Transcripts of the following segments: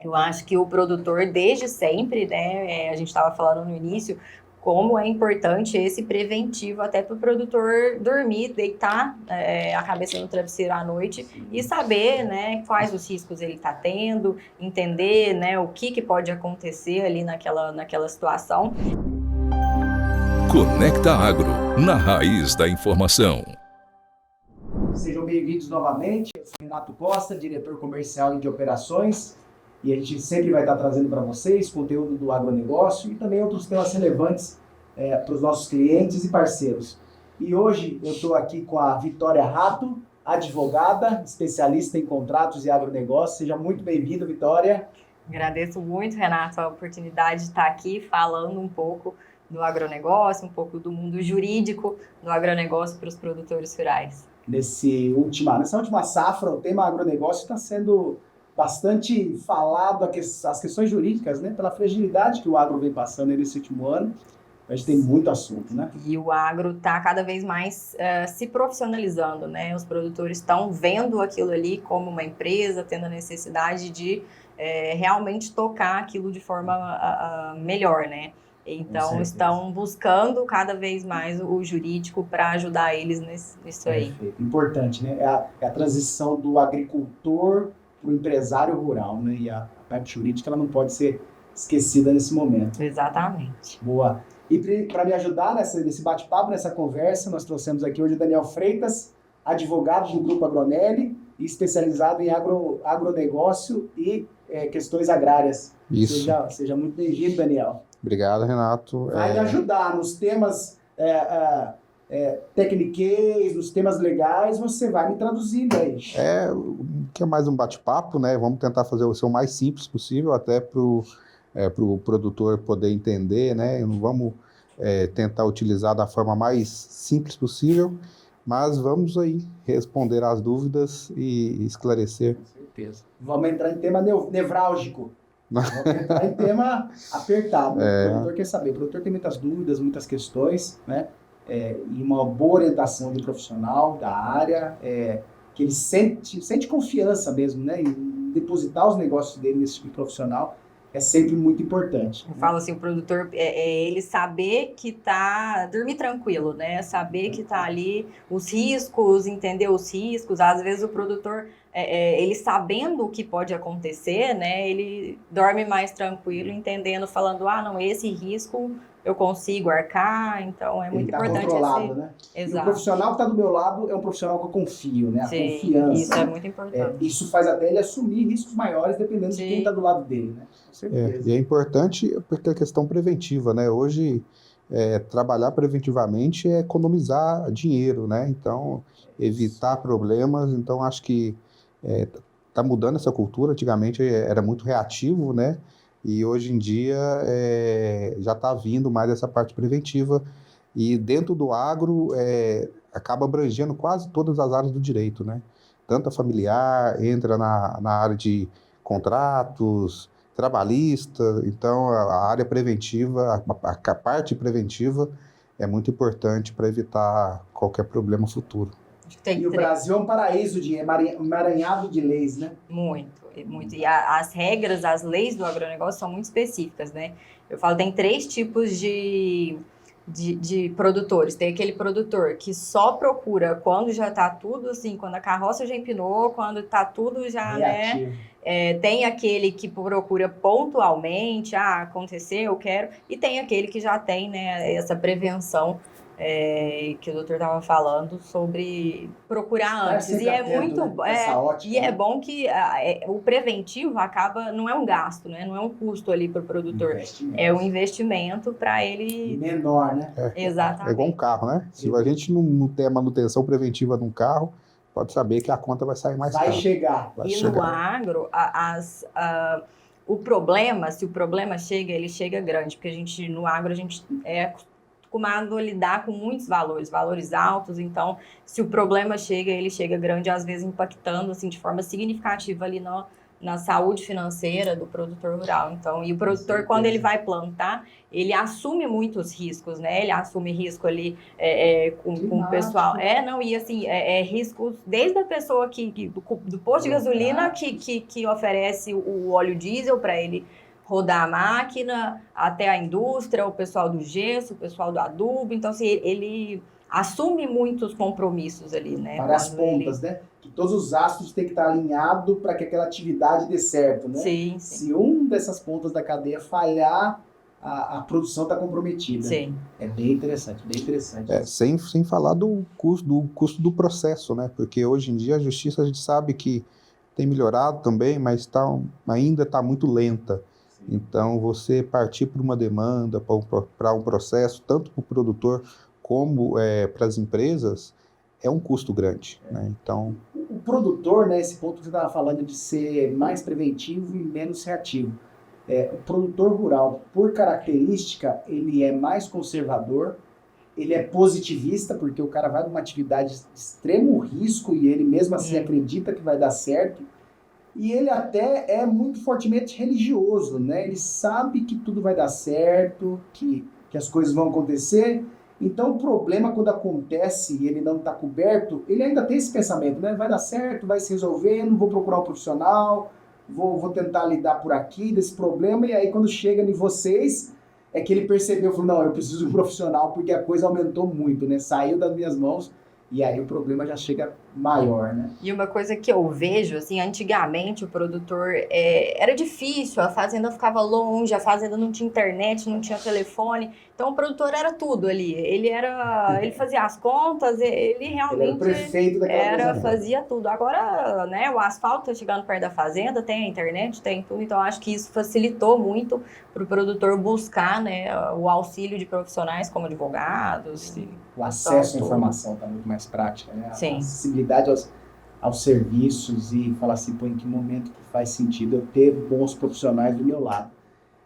Eu acho que o produtor, desde sempre, né, a gente estava falando no início, como é importante esse preventivo até para o produtor dormir, deitar a cabeça no travesseiro à noite e saber, né, quais os riscos ele está tendo, entender, né, o que pode acontecer ali naquela situação. Conecta Agro, na raiz da informação. Sejam bem-vindos novamente. Eu sou Renato Costa, diretor comercial e de operações, e a gente sempre vai estar trazendo para vocês conteúdo do agronegócio e também outros temas relevantes para os nossos clientes e parceiros. E hoje eu estou aqui com a Vitória Rato, advogada, especialista em contratos e agronegócio. Seja muito bem-vinda, Vitória. Agradeço muito, Renato, a oportunidade de estar aqui falando um pouco do agronegócio, um pouco do mundo jurídico do agronegócio para os produtores rurais. Nessa última safra, o tema agronegócio está sendo bastante falado, as questões jurídicas, né, pela fragilidade que o agro vem passando nesse último ano. A gente tem muito assunto, né? E o agro está cada vez mais se profissionalizando, né? Os produtores estão vendo aquilo ali como uma empresa, tendo a necessidade de realmente tocar aquilo de forma melhor, né? Então, estão buscando cada vez mais o jurídico para ajudar eles nisso aí. Perfeito. Importante, né? É a transição do agricultor para o empresário rural, né? E a parte jurídica ela não pode ser esquecida nesse momento. Exatamente. Boa. E para me ajudar nesse bate-papo, nessa conversa, nós trouxemos aqui hoje o Daniel Freitas, advogado do Grupo Agronelli e especializado em agronegócio e questões agrárias. Isso. Seja muito bem-vindo, Daniel. Obrigado, Renato. Vai me ajudar nos temas tecniquez, nos temas legais, você vai me traduzindo aí. Que é mais um bate-papo, né? Vamos tentar fazer o seu mais simples possível, até para o produtor poder entender, né? Não vamos tentar utilizar da forma mais simples possível, mas vamos aí responder às dúvidas e esclarecer. Com certeza. Vamos entrar em tema nevrálgico. Vamos entrar em tema apertado. O produtor quer saber. O produtor tem muitas dúvidas, muitas questões, né? E uma boa orientação de profissional da área, que ele sente confiança mesmo, né? Em depositar os negócios dele nesse tipo de profissional é sempre muito importante. Eu falo assim, o produtor, ele saber que dormir tranquilo, né? Saber que tá ali os riscos, entender os riscos. Às vezes o produtor, ele sabendo o que pode acontecer, né? Ele dorme mais tranquilo, entendendo, falando, não, esse risco eu consigo arcar, então é muito importante. Controlado, né? Exato. E o profissional que está do meu lado é um profissional que eu confio, né? A Sim, confiança. isso é muito importante. Isso faz até ele assumir riscos maiores, dependendo de quem está do lado dele, né? Com certeza. E é importante porque é questão preventiva, né? Hoje, trabalhar preventivamente é economizar dinheiro, né? Então, evitar problemas. Então, acho que está mudando essa cultura. Antigamente era muito reativo, né? E hoje em dia já está vindo mais essa parte preventiva. E dentro do agro acaba abrangendo quase todas as áreas do direito, né? Tanto a familiar, entra na área de contratos, trabalhista. Então a área preventiva, a parte preventiva é muito importante para evitar qualquer problema futuro. E o Brasil é um paraíso emaranhado de leis, né? Muito. E as regras, as leis do agronegócio são muito específicas, né? Eu falo, tem 3 tipos de produtores. Tem aquele produtor que só procura quando já está tudo assim, quando a carroça já empinou, quando está tudo já, reativo, né? Tem aquele que procura pontualmente, aconteceu, eu quero, e tem aquele que já tem, né, essa prevenção que o doutor estava falando sobre procurar antes. E é muito ótica, e é bom que o preventivo acaba, não é um gasto, né? Não é um custo ali para o produtor, é um investimento para ele menor, né? Exatamente. É igual um carro, né? Se a gente não tem a manutenção preventiva de um carro, pode saber que a conta vai sair mais cara. Vai chegar. No agro, o problema, se o problema chega, ele chega grande, porque no agro a gente é acostumado a lidar com muitos valores altos, então se o problema chega, ele chega grande, às vezes impactando assim, de forma significativa ali na saúde financeira do produtor rural. Então, e o produtor, quando ele vai plantar, ele assume muitos riscos, né? Ele assume risco ali com o pessoal. Não, e assim, riscos desde a pessoa do posto de gasolina que oferece o óleo diesel para ele rodar a máquina, até a indústria, o pessoal do gesso, o pessoal do adubo. Então, assim, ele assume muitos compromissos ali, né? Várias pontas, né? Que todos os astros têm que estar alinhados para que aquela atividade dê certo, né? Sim. Se um dessas pontas da cadeia falhar, a produção está comprometida. Sim. É bem interessante, bem interessante. Sem falar do custo do processo, né? Porque hoje em dia a justiça, a gente sabe que tem melhorado também, mas ainda está muito lenta. Então, você partir para uma demanda, para um processo, tanto para o produtor como para as empresas, é um custo grande, né? Então, o produtor, né, esse ponto que você estava falando de ser mais preventivo e menos reativo. O produtor rural, por característica, ele é mais conservador, ele é positivista, porque o cara vai numa atividade de extremo risco e ele mesmo assim acredita que vai dar certo. E ele até é muito fortemente religioso, né? Ele sabe que tudo vai dar certo, que as coisas vão acontecer. Então, o problema, quando acontece e ele não está coberto, ele ainda tem esse pensamento, né? Vai dar certo, vai se resolver, não vou procurar um profissional, vou tentar lidar por aqui desse problema. E aí, quando chega em vocês, é que ele percebeu, falou, não, eu preciso de um profissional, porque a coisa aumentou muito, né? Saiu das minhas mãos. E aí o problema já chega maior, né? E uma coisa que eu vejo, assim, antigamente o produtor era difícil, a fazenda ficava longe, a fazenda não tinha internet, não tinha telefone, então o produtor era tudo ali. Ele fazia as contas, ele realmente ele era o prefeito daquela fazia tudo. Agora, né, o asfalto tá chegando perto da fazenda, tem a internet, tem tudo, então acho que isso facilitou muito para o produtor buscar, né, o auxílio de profissionais como advogados. O acesso à informação está muito mais prática, né? Sim. A acessibilidade aos serviços e falar assim, pô, em que momento que faz sentido eu ter bons profissionais do meu lado.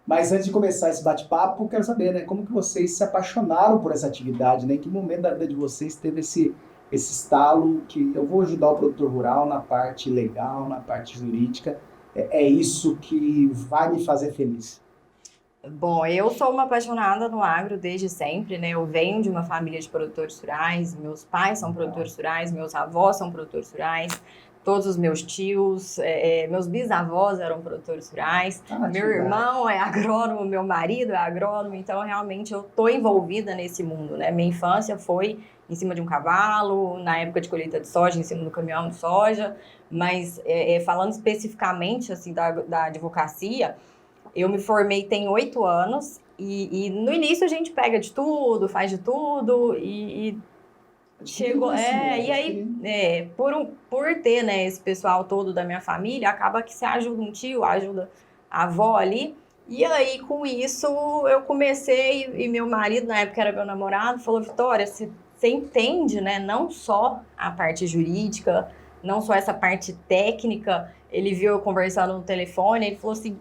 Mas antes de começar esse bate-papo, quero saber, né, como que vocês se apaixonaram por essa atividade, né? Em que momento da vida de vocês teve esse estalo que eu vou ajudar o produtor rural na parte legal, na parte jurídica, é isso que vai me fazer feliz? Bom, eu sou uma apaixonada no agro desde sempre, né? Eu venho de uma família de produtores rurais, meus pais são produtores rurais, meus avós são produtores rurais, todos os meus tios, meus bisavós eram produtores rurais, meu irmão é agrônomo, meu marido é agrônomo, então realmente eu tô envolvida nesse mundo, né? Minha infância foi em cima de um cavalo, na época de colheita de soja, em cima do caminhão de soja, mas falando especificamente assim da advocacia, eu me formei tem 8 anos e no início a gente pega de tudo, faz de tudo e chegou... e aí, por ter, né, esse pessoal todo da minha família, acaba que você ajuda um tio, ajuda a avó ali. E aí, com isso, eu comecei e meu marido, na época era meu namorado, falou, Vitória, você entende, né, não só a parte jurídica, não só essa parte técnica. Ele viu eu conversando no telefone, ele falou assim,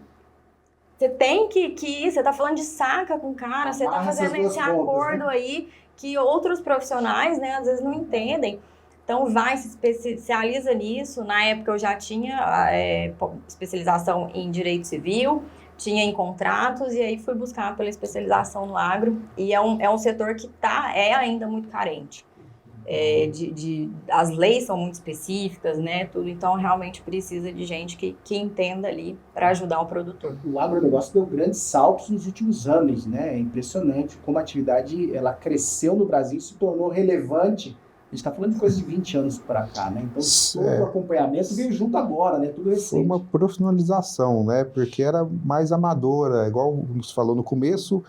você tem que ir, você tá falando de saca com o cara, você tá fazendo esse acordo aí que outros profissionais, né, às vezes não entendem. Então, vai, se especializa nisso. Na época, eu já tinha especialização em direito civil, tinha em contratos, e aí fui buscar pela especialização no agro. E é um setor que é ainda muito carente. As leis são muito específicas, né, tudo, então realmente precisa de gente que entenda ali para ajudar o produtor. O agronegócio deu grandes saltos nos últimos anos, né? É impressionante como a atividade ela cresceu no Brasil, se tornou relevante. A gente está falando de coisa de 20 anos para cá, né? Então todo o acompanhamento veio junto agora, né? Tudo recente. Foi uma profissionalização, né? Porque era mais amadora, igual você falou no começo.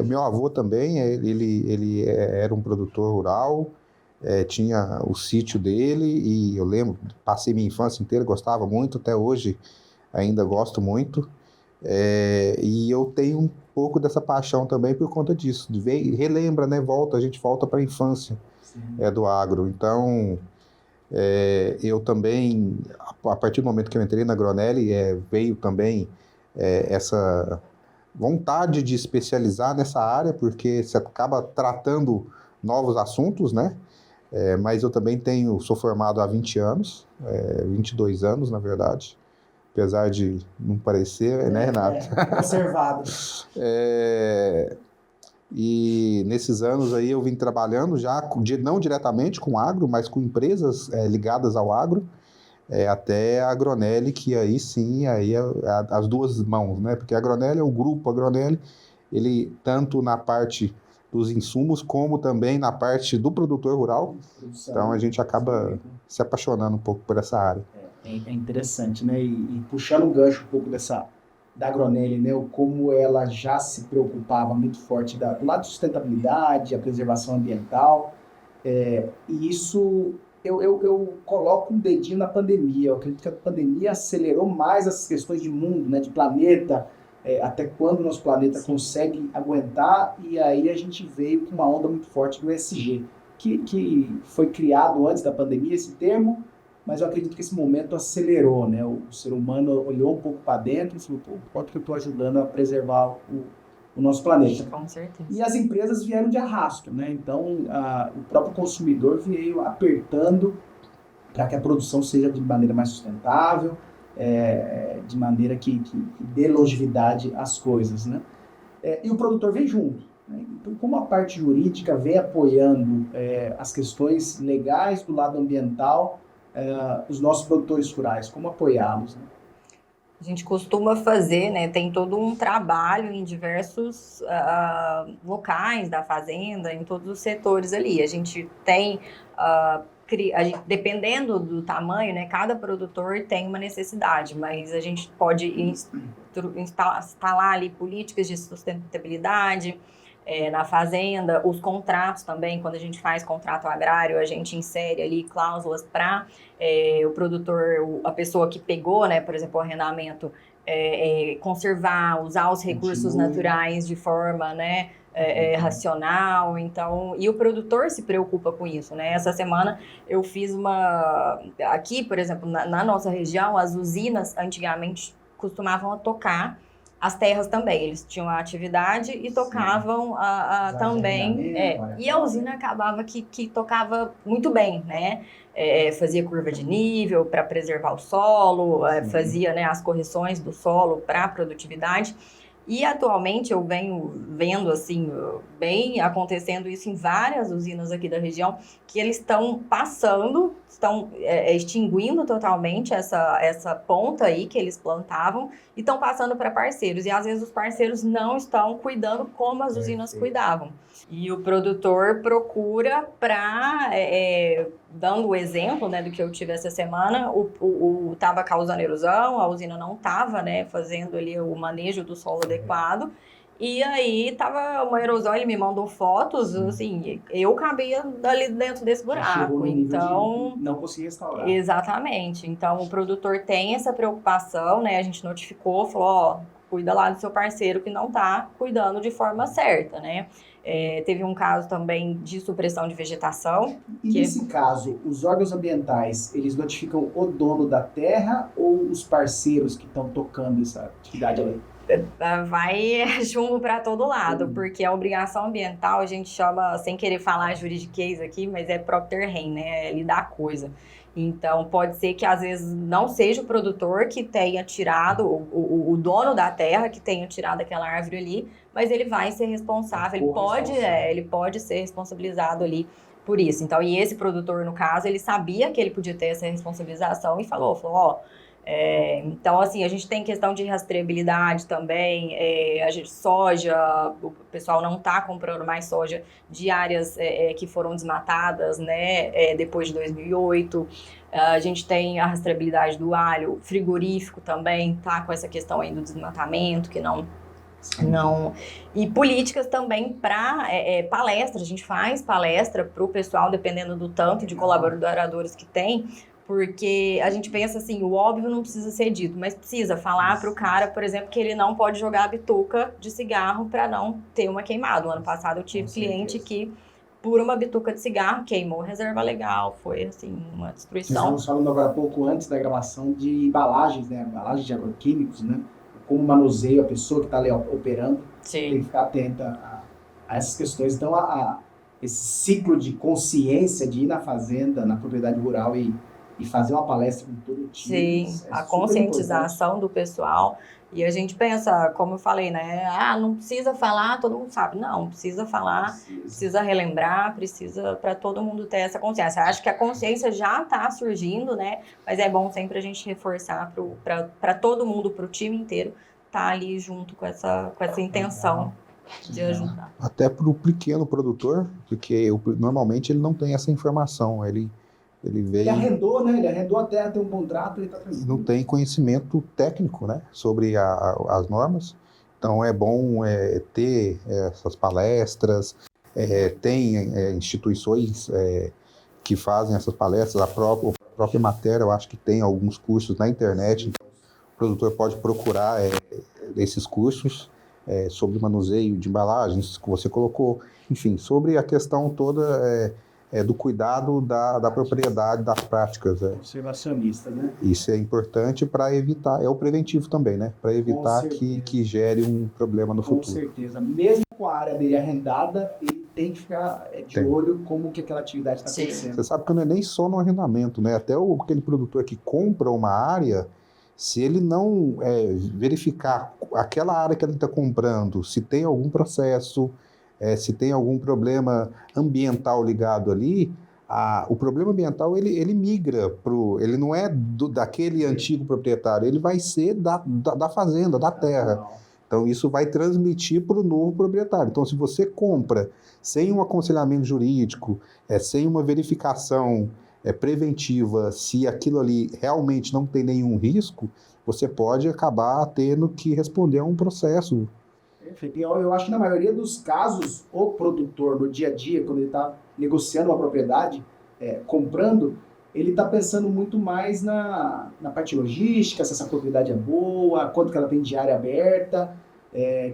Meu avô também, ele era um produtor rural. Tinha o sítio dele e eu lembro, passei minha infância inteira, gostava muito, até hoje ainda gosto muito, e eu tenho um pouco dessa paixão também por conta disso, relembra, né, a gente volta para a infância do agro. Então eu também, a partir do momento que eu entrei na Gronelli, veio também essa vontade de especializar nessa área, porque você acaba tratando novos assuntos, né? Mas eu também sou formado há 20 anos, 22 anos, na verdade. apesar de não parecer, né, Renato? Conservado. E nesses anos aí eu vim trabalhando já, não diretamente com agro, mas com empresas ligadas ao agro, até a Agronelli, que aí sim, as duas mãos, né? Porque a Agronelli é o grupo Agronelli, ele tanto na parte dos insumos, como também na parte do produtor rural. Então a gente acaba se apaixonando um pouco por essa área. É interessante, né? E puxando um gancho um pouco da Agronelli, né? Como ela já se preocupava muito forte do lado de sustentabilidade, a preservação ambiental. E isso, eu coloco um dedinho na pandemia. Eu acredito que a pandemia acelerou mais essas questões de mundo, né? De planeta, até quando o nosso planeta consegue aguentar, e aí a gente veio com uma onda muito forte do ESG, que foi criado antes da pandemia, esse termo, mas eu acredito que esse momento acelerou, né? O ser humano olhou um pouco para dentro e falou, pô, quanto que eu estou ajudando a preservar o nosso planeta. Com certeza. E as empresas vieram de arrasto, né? Então, o próprio consumidor veio apertando para que a produção seja de maneira mais sustentável, de maneira que dê longevidade às coisas, né? E o produtor vem junto, né? Então, como a parte jurídica vem apoiando as questões legais do lado ambiental, os nossos produtores rurais, como apoiá-los, né? A gente costuma fazer, né? Tem todo um trabalho em diversos locais da fazenda, em todos os setores ali. A gente tem, dependendo do tamanho, né? Cada produtor tem uma necessidade, mas a gente pode instalar ali políticas de sustentabilidade na fazenda, os contratos também. Quando a gente faz contrato agrário, a gente insere ali cláusulas para o produtor, a pessoa que pegou, né, por exemplo, o arrendamento, conservar, usar os recursos naturais de forma, né, racional. Então, e o produtor se preocupa com isso, né? Essa semana eu fiz aqui, por exemplo, na nossa região, as usinas antigamente costumavam tocar as terras também, eles tinham a atividade e tocavam também, e a usina acabava que tocava muito bem, né? Fazia curva de nível para preservar o solo, fazia, né, as correções do solo para a produtividade. E atualmente eu venho vendo, assim, bem acontecendo isso em várias usinas aqui da região, que eles estão extinguindo totalmente essa ponta aí que eles plantavam e estão passando para parceiros. E às vezes os parceiros não estão cuidando como as usinas cuidavam. E o produtor procura dando o exemplo, né, do que eu tive essa semana, estava causando erosão, a usina não estava, né, fazendo ali o manejo do solo adequado, e aí tava uma erosão, ele me mandou fotos, assim, eu cabia ali dentro desse buraco, então... não consegui restaurar. Exatamente, então o produtor tem essa preocupação, né, a gente notificou, falou, cuida lá do seu parceiro que não está cuidando de forma certa, né. Teve um caso também de supressão de vegetação. E nesse caso, os órgãos ambientais, eles notificam o dono da terra ou os parceiros que estão tocando essa atividade ali? Vai chumbo para todo lado, porque a obrigação ambiental a gente chama, sem querer falar juridiquês aqui, mas é propter rem, né? É lidar a coisa. Então, pode ser que às vezes não seja o produtor que tenha tirado, o dono da terra que tenha tirado aquela árvore ali, mas ele vai ser responsável, ele pode ser responsabilizado ali por isso. Então, e esse produtor, no caso, ele sabia que ele podia ter essa responsabilização e falou, então, assim, a gente tem questão de rastreabilidade também, soja, o pessoal não está comprando mais soja de áreas que foram desmatadas, né, depois de 2008, a gente tem a rastreabilidade do alho, frigorífico também, tá com essa questão aí do desmatamento, que não... E políticas também para palestra, a gente faz palestra para o pessoal, dependendo do tanto de colaboradores que tem, porque a gente pensa assim, o óbvio não precisa ser dito, mas precisa falar para o cara, por exemplo, que ele não pode jogar a bituca de cigarro para não ter uma queimada. No ano passado eu tive cliente que, por uma bituca de cigarro, queimou reserva legal, foi assim, uma destruição. Estamos falando agora há pouco antes da gravação de embalagens, né? Embalagens de agroquímicos, né? Como manuseio a pessoa que está ali operando. Sim. Tem que ficar atenta a essas questões. Então, esse ciclo de consciência de ir na fazenda, na propriedade rural e e fazer uma palestra com todo o time. Sim, É a super conscientização do pessoal. E a gente pensa, como eu falei, né? Ah, não precisa falar, todo mundo sabe. Não, precisa falar, importante. precisa relembrar, precisa para todo mundo ter essa consciência. Acho que a consciência já está surgindo, né? Mas é bom sempre a gente reforçar para todo mundo, para o time inteiro, estar ali junto com essa intenção de ajudar. Até para o pequeno produtor, porque normalmente ele não tem essa informação, ele Ele vem arrendou, né? Ele arrendou até ter um contrato, ele está e tranquilo. não tem conhecimento técnico, né, sobre as normas. Então é bom ter essas palestras, tem instituições que fazem essas palestras, a própria matéria, eu acho que tem alguns cursos na internet, então o produtor pode procurar esses cursos sobre manuseio de embalagens que você colocou, enfim, sobre a questão toda do cuidado da propriedade, das práticas. Observacionista, né? Isso é importante para evitar, é o preventivo também, né? Para evitar que gere um problema no Com futuro. certeza. Mesmo com a área dele arrendada, ele tem que ficar de olho como que aquela atividade está acontecendo. Você sabe que não é nem só no arrendamento, né? Até aquele produtor que compra uma área, se ele não verificar aquela área que ele está comprando, se tem algum processo, se tem algum problema ambiental ligado ali, o problema ambiental ele migra ele não é daquele antigo proprietário, ele vai ser da fazenda, da terra. Então isso vai transmitir para o novo proprietário. Então se você compra sem um aconselhamento jurídico, sem uma verificação preventiva, se aquilo ali realmente não tem nenhum risco, você pode acabar tendo que responder a um processo. Perfeito. Eu acho que na maioria dos casos, o produtor, no dia a dia, quando ele está negociando uma propriedade, comprando, ele está pensando muito mais na parte logística, se essa propriedade é boa, quanto que ela tem de área aberta,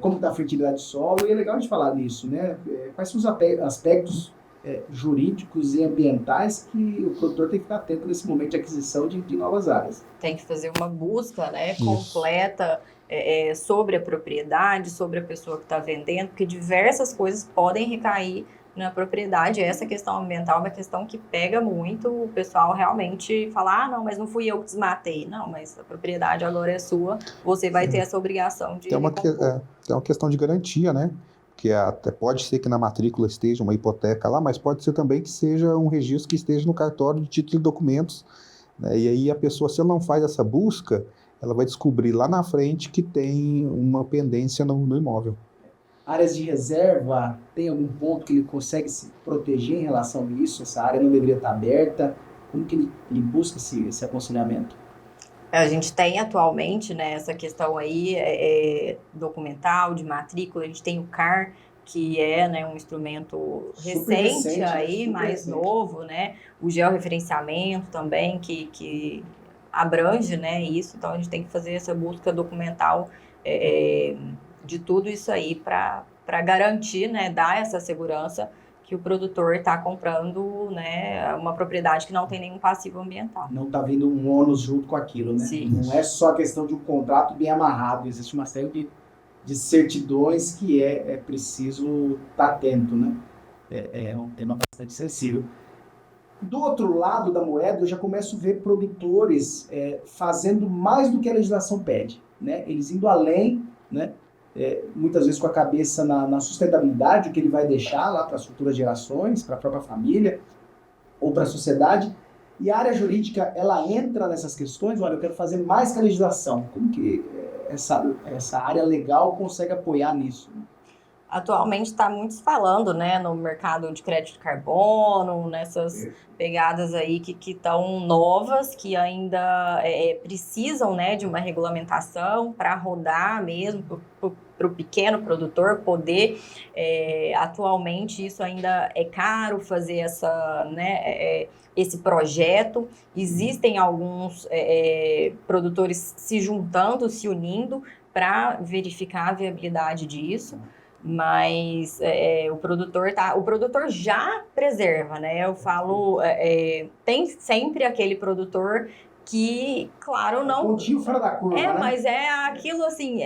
como está a fertilidade do solo, e é legal de falar nisso, né? Quais são os aspectos jurídicos e ambientais que o produtor tem que ficar atento nesse momento de aquisição de novas áreas. Tem que fazer uma busca, né, completa sobre a propriedade, sobre a pessoa que está vendendo, porque diversas coisas podem recair na propriedade. Essa questão ambiental é uma questão que pega muito, o pessoal realmente fala, não, mas não fui eu que desmatei. Não, mas a propriedade agora é sua, você vai ter essa obrigação de recompor. Tem uma questão de garantia, né? Que até pode ser que na matrícula esteja uma hipoteca lá, mas pode ser também que seja um registro que esteja no cartório de título e documentos, né? E aí a pessoa, se ela não faz essa busca, ela vai descobrir lá na frente que tem uma pendência no imóvel. Áreas de reserva, tem algum ponto que ele consegue se proteger em relação a isso? Essa área não deveria estar aberta? Como que ele busca esse aconselhamento? A gente tem atualmente, né, essa questão aí documental, de matrícula, a gente tem o CAR, que é, né, um instrumento recente aí, mais novo, né, o georreferenciamento também, que abrange, né, isso, então a gente tem que fazer essa busca documental de tudo isso aí para garantir, né, dar essa segurança que o produtor está comprando, né, uma propriedade que não tem nenhum passivo ambiental. Não está vindo um ônus junto com aquilo, né? Sim. Não é só a questão de um contrato bem amarrado, existe uma série de certidões que é preciso estar atento, né? É um tema bastante sensível. Do outro lado da moeda, eu já começo a ver produtores fazendo mais do que a legislação pede, né? Eles indo além, né? Muitas vezes com a cabeça na sustentabilidade, o que ele vai deixar lá para as futuras gerações, para a própria família ou para a sociedade. E a área jurídica, ela entra nessas questões, olha, eu quero fazer mais que a legislação. Como que essa área legal consegue apoiar nisso? Atualmente está muito se falando, né, no mercado de crédito de carbono, nessas pegadas aí que estão novas, que ainda precisam, né, de uma regulamentação para rodar mesmo, para o pequeno produtor poder. Atualmente isso ainda é caro fazer esse projeto. Existem alguns produtores se juntando, se unindo para verificar a viabilidade disso. Mas o produtor já preserva, né? Eu falo, tem sempre aquele produtor que, claro, não... Pontinho fora da curva, né? Mas é aquilo assim... que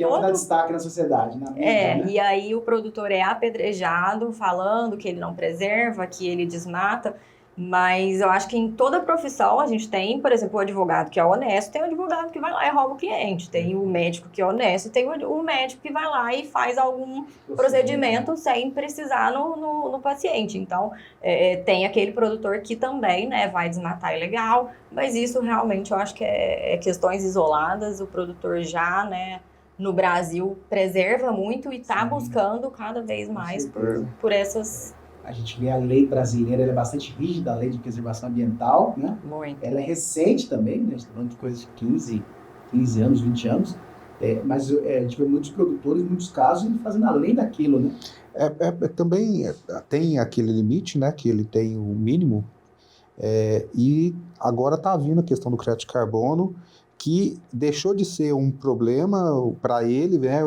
é o que dá destaque na sociedade, na mídia, né? E aí o produtor é apedrejado falando que ele não preserva, que ele desmata. Mas eu acho que em toda profissão a gente tem, por exemplo, o advogado que é honesto, tem o advogado que vai lá e rouba o cliente, tem o médico que é honesto, tem o médico que vai lá e faz algum procedimento sem precisar no paciente. Então, tem aquele produtor que também, né, vai desmatar ilegal, mas isso realmente eu acho que é questões isoladas, o produtor já, né, no Brasil preserva muito e está buscando cada vez mais por essas... A gente vê a lei brasileira, ela é bastante rígida, a lei de preservação ambiental, né? Muito. Ela é recente também, né? A gente está falando de coisas de 15 anos, 20 anos, mas a gente vê muitos produtores, em muitos casos, fazendo além daquilo, né? Também tem aquele limite, né, que ele tem o mínimo, e agora está vindo a questão do crédito de carbono, que deixou de ser um problema para ele, né,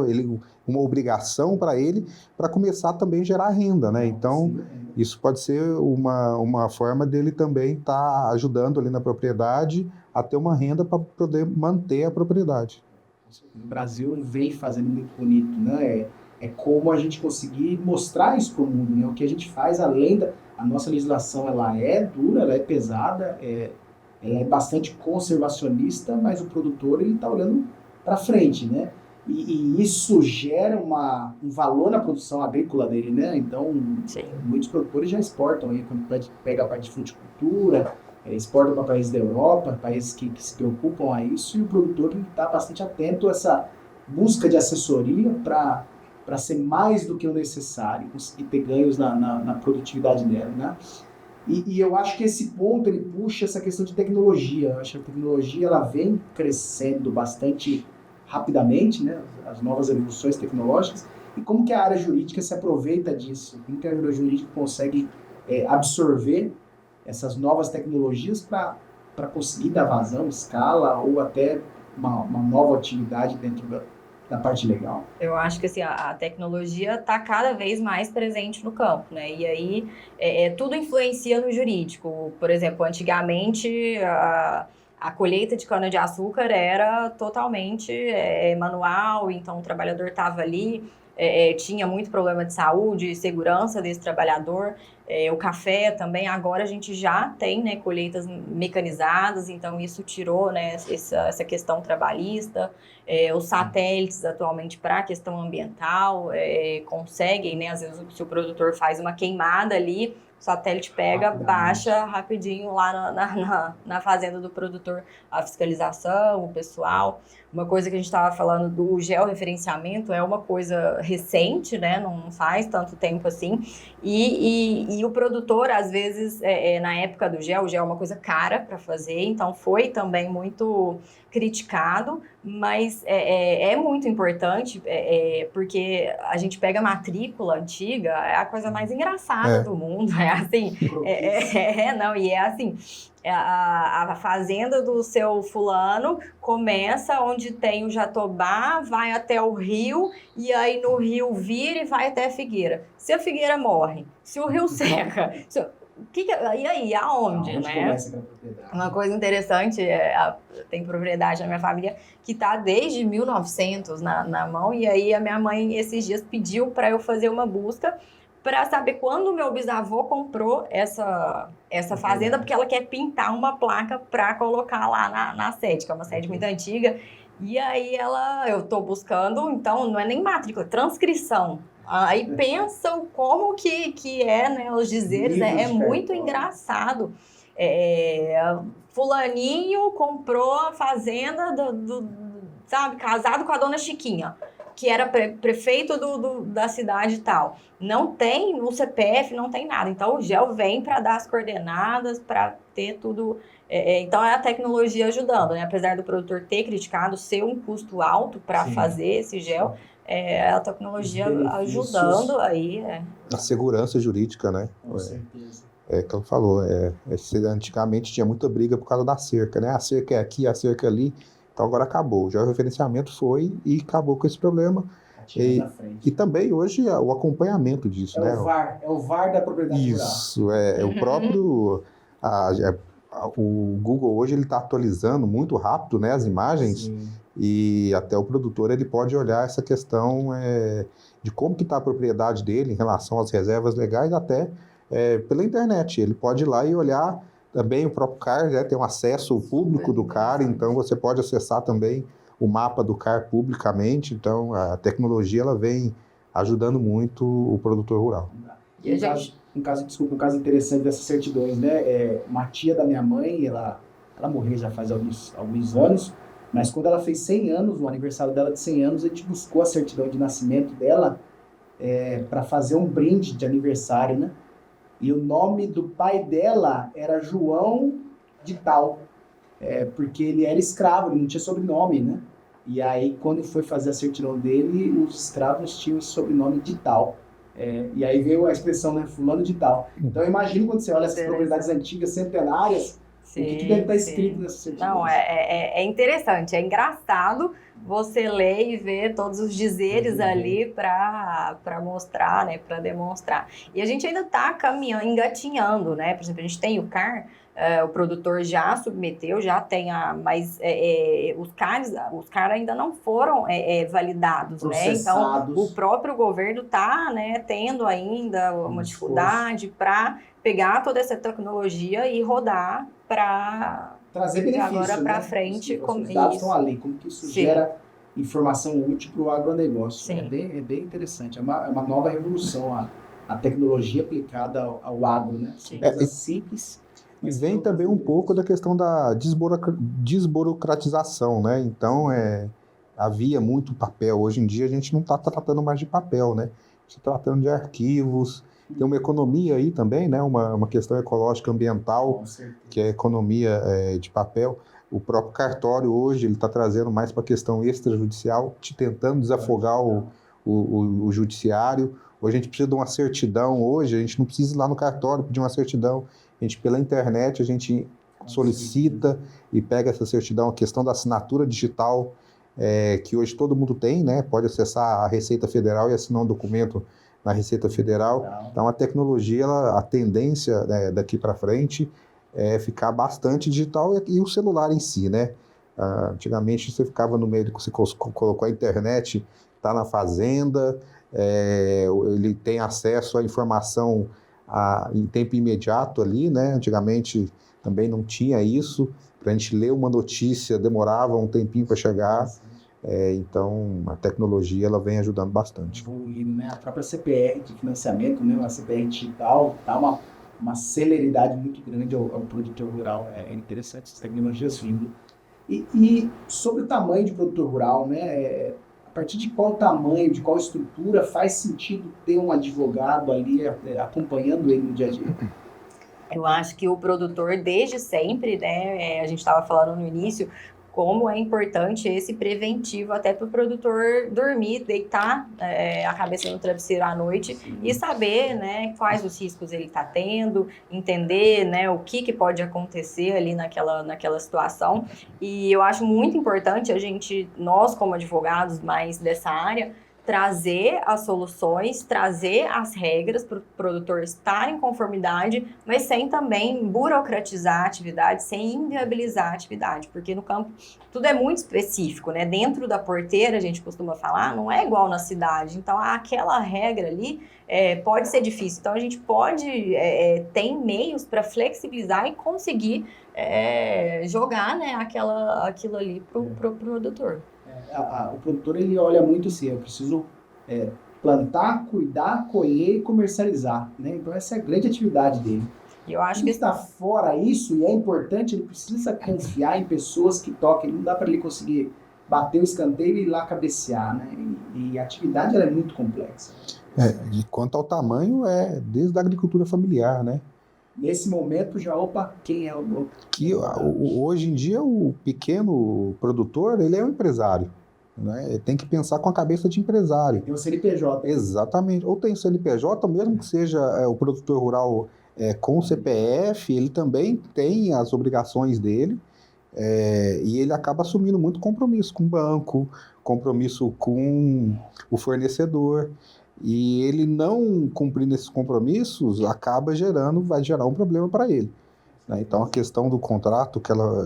uma obrigação para ele, para começar também a gerar renda, né? Então, isso pode ser uma forma dele também estar ajudando ali na propriedade a ter uma renda para poder manter a propriedade. O Brasil vem fazendo muito bonito, né? É como a gente conseguir mostrar isso para o mundo, né? O que a gente faz além da... A nossa legislação, ela é dura, ela é pesada, ela é bastante conservacionista, mas o produtor, ele está olhando para frente, né? E isso gera um valor na produção agrícola dele, né? Então, Sim. Muitos produtores já exportam aí, quando pega a parte de fruticultura, exportam para países da Europa, países que se preocupam a isso, e o produtor está bastante atento a essa busca de assessoria para ser mais do que o necessário, conseguir ter ganhos na produtividade dela, né? E eu acho que esse ponto, ele puxa essa questão de tecnologia. Eu acho que a tecnologia, ela vem crescendo bastante rapidamente, né? As novas evoluções tecnológicas, e como que a área jurídica se aproveita disso, como que a área jurídica consegue absorver essas novas tecnologias para conseguir dar vazão, escala, ou até uma nova atividade dentro da parte legal. Eu acho que assim, a tecnologia está cada vez mais presente no campo, né? E aí tudo influencia no jurídico. Por exemplo, antigamente a colheita de cana-de-açúcar era totalmente manual, então o trabalhador estava ali, tinha muito problema de saúde, segurança desse trabalhador. O café também, agora a gente já tem, né, colheitas mecanizadas, então isso tirou, né, essa questão trabalhista. Os satélites atualmente para a questão ambiental conseguem, né, às vezes se o produtor faz uma queimada ali, o satélite pega, baixa rapidinho lá na fazenda do produtor a fiscalização, o pessoal. Uma coisa que a gente estava falando do georreferenciamento é uma coisa recente, né? Não faz tanto tempo assim. E o produtor, às vezes, na época do o gel é uma coisa cara para fazer, então foi também muito criticado, mas é muito importante, porque a gente pega a matrícula antiga, é a coisa mais engraçada do mundo, é assim, não, e é assim, a fazenda do seu fulano começa onde tem o Jatobá, vai até o rio, e aí no rio vira e vai até a figueira. Se a figueira morre, se o rio seca, e aí, aonde, né? Começa a propriedade? Uma coisa interessante, tem propriedade na minha família que está desde 1900 na mão, e aí a minha mãe esses dias pediu para eu fazer uma busca para saber quando o meu bisavô comprou essa fazenda, porque ela quer pintar uma placa para colocar lá na sede, que é uma sede muito antiga. E aí eu estou buscando, então não é nem matrícula, transcrição. Aí pensam como que né, os dizeres, né? É muito engraçado. Fulaninho comprou a fazenda sabe, casado com a dona Chiquinha, que era prefeito da cidade e tal. Não tem o CPF, não tem nada. Então o GEL vem para dar as coordenadas, para ter tudo. Então é a tecnologia ajudando, né? Apesar do produtor ter criticado ser um custo alto para fazer esse GEL, a tecnologia ajudando aí. A segurança jurídica, né? Com certeza. Que ela falou, antigamente tinha muita briga por causa da cerca, né? A cerca é aqui, a cerca é ali. Então agora acabou. Já o referenciamento foi e acabou com esse problema. E também hoje o acompanhamento disso, né? É o VAR da propriedade rural. Isso, o próprio... o Google hoje ele está atualizando muito rápido, né, as imagens. Sim. E até o produtor ele pode olhar essa questão de como que está a propriedade dele em relação às reservas legais, até pela internet. Ele pode ir lá e olhar também o próprio CAR, né? Tem um acesso público do CAR, então você pode acessar também o mapa do CAR publicamente. Então a tecnologia ela vem ajudando muito o produtor rural. E a gente... um caso interessante dessas certidões, né? Uma tia da minha mãe, ela morreu já faz alguns anos, mas quando ela fez 100 anos, no aniversário dela de 100 anos, a gente buscou a certidão de nascimento dela para fazer um brinde de aniversário, né? E o nome do pai dela era João de tal, porque ele era escravo, ele não tinha sobrenome, né? E aí, quando foi fazer a certidão dele, os escravos tinham esse sobrenome de tal. E aí veio a expressão, né, fulano de tal. Então, eu imagino quando você olha essas propriedades antigas, centenárias, o que deve estar escrito nessa certidão. Não, é interessante, é engraçado você ler e ver todos os dizeres ali para mostrar, né, para demonstrar. E a gente ainda está caminhando, engatinhando, né? Por exemplo, a gente tem o CAR, o produtor já submeteu, já tem mas os CAR ainda não foram validados, né? Então, o próprio governo está, né, tendo ainda uma dificuldade para pegar toda essa tecnologia e rodar para trazer benefício, agora para né? frente. Os dados estão ali, como que isso gera informação útil para o agronegócio. Sim. É bem interessante, é uma nova revolução a tecnologia aplicada ao agro, né? Coisa simples. E vem também um pouco da questão da desburocratização, né? Então, havia muito papel. Hoje em dia, a gente não está tratando mais de papel, né? A gente está tratando de arquivos. Tem uma economia aí também, né? Uma questão ecológica ambiental, que é a economia de papel. O próprio cartório hoje ele está trazendo mais para a questão extrajudicial, tentando desafogar o judiciário. Hoje a gente precisa de uma certidão. Hoje a gente não precisa ir lá no cartório pedir uma certidão. A gente, pela internet, a gente solicita e pega essa certidão. A questão da assinatura digital, que hoje todo mundo tem, né? Pode acessar a Receita Federal e assinar um documento na Receita Federal. Então, a tecnologia, a tendência, né, daqui para frente é ficar bastante digital e o celular em si, né? Antigamente, você ficava no meio, você colocou a internet, está na fazenda, ele tem acesso à informação em tempo imediato ali, né? Antigamente também não tinha isso. Para a gente ler uma notícia, demorava um tempinho para chegar. Então, a tecnologia ela vem ajudando bastante. Evoluindo, né? A própria CPR de financiamento, né? A CPR digital, dá uma celeridade muito grande ao produtor rural. É interessante essas tecnologias vindo. E sobre o tamanho de produtor rural, né? A partir de qual tamanho, de qual estrutura faz sentido ter um advogado ali acompanhando ele no dia a dia? Eu acho que o produtor, desde sempre, né? A gente estava falando no início, como é importante esse preventivo até para o produtor dormir, deitar a cabeça no travesseiro à noite e saber, né, quais os riscos ele está tendo, entender, né, o que pode acontecer ali naquela situação. E eu acho muito importante nós como advogados mais dessa área, trazer as soluções, trazer as regras para o produtor estar em conformidade, mas sem também burocratizar a atividade, sem inviabilizar a atividade, porque no campo tudo é muito específico, né? Dentro da porteira, a gente costuma falar, não é igual na cidade, então aquela regra ali pode ser difícil, então a gente tem meios para flexibilizar e conseguir jogar, né, aquilo ali para o produtor. O produtor ele olha muito assim, eu preciso plantar, cuidar, colher e comercializar, né? Então essa é a grande atividade dele. Eu acho que está fora isso, e é importante, ele precisa confiar em pessoas que toquem, não dá para ele conseguir bater o escanteio e ir lá cabecear, né? E a atividade ela é muito complexa. E quanto ao tamanho, desde a agricultura familiar, né? Nesse momento já, quem é o... Hoje em dia, o pequeno produtor, ele é um empresário, né? Ele tem que pensar com a cabeça de empresário. Tem o CNPJ. Exatamente. Ou tem o CNPJ, mesmo que seja o produtor rural com o CPF, ele também tem as obrigações dele, e ele acaba assumindo muito compromisso com o banco, compromisso com o fornecedor. E ele não cumprindo esses compromissos vai gerar um problema para ele, né? Então a questão do contrato,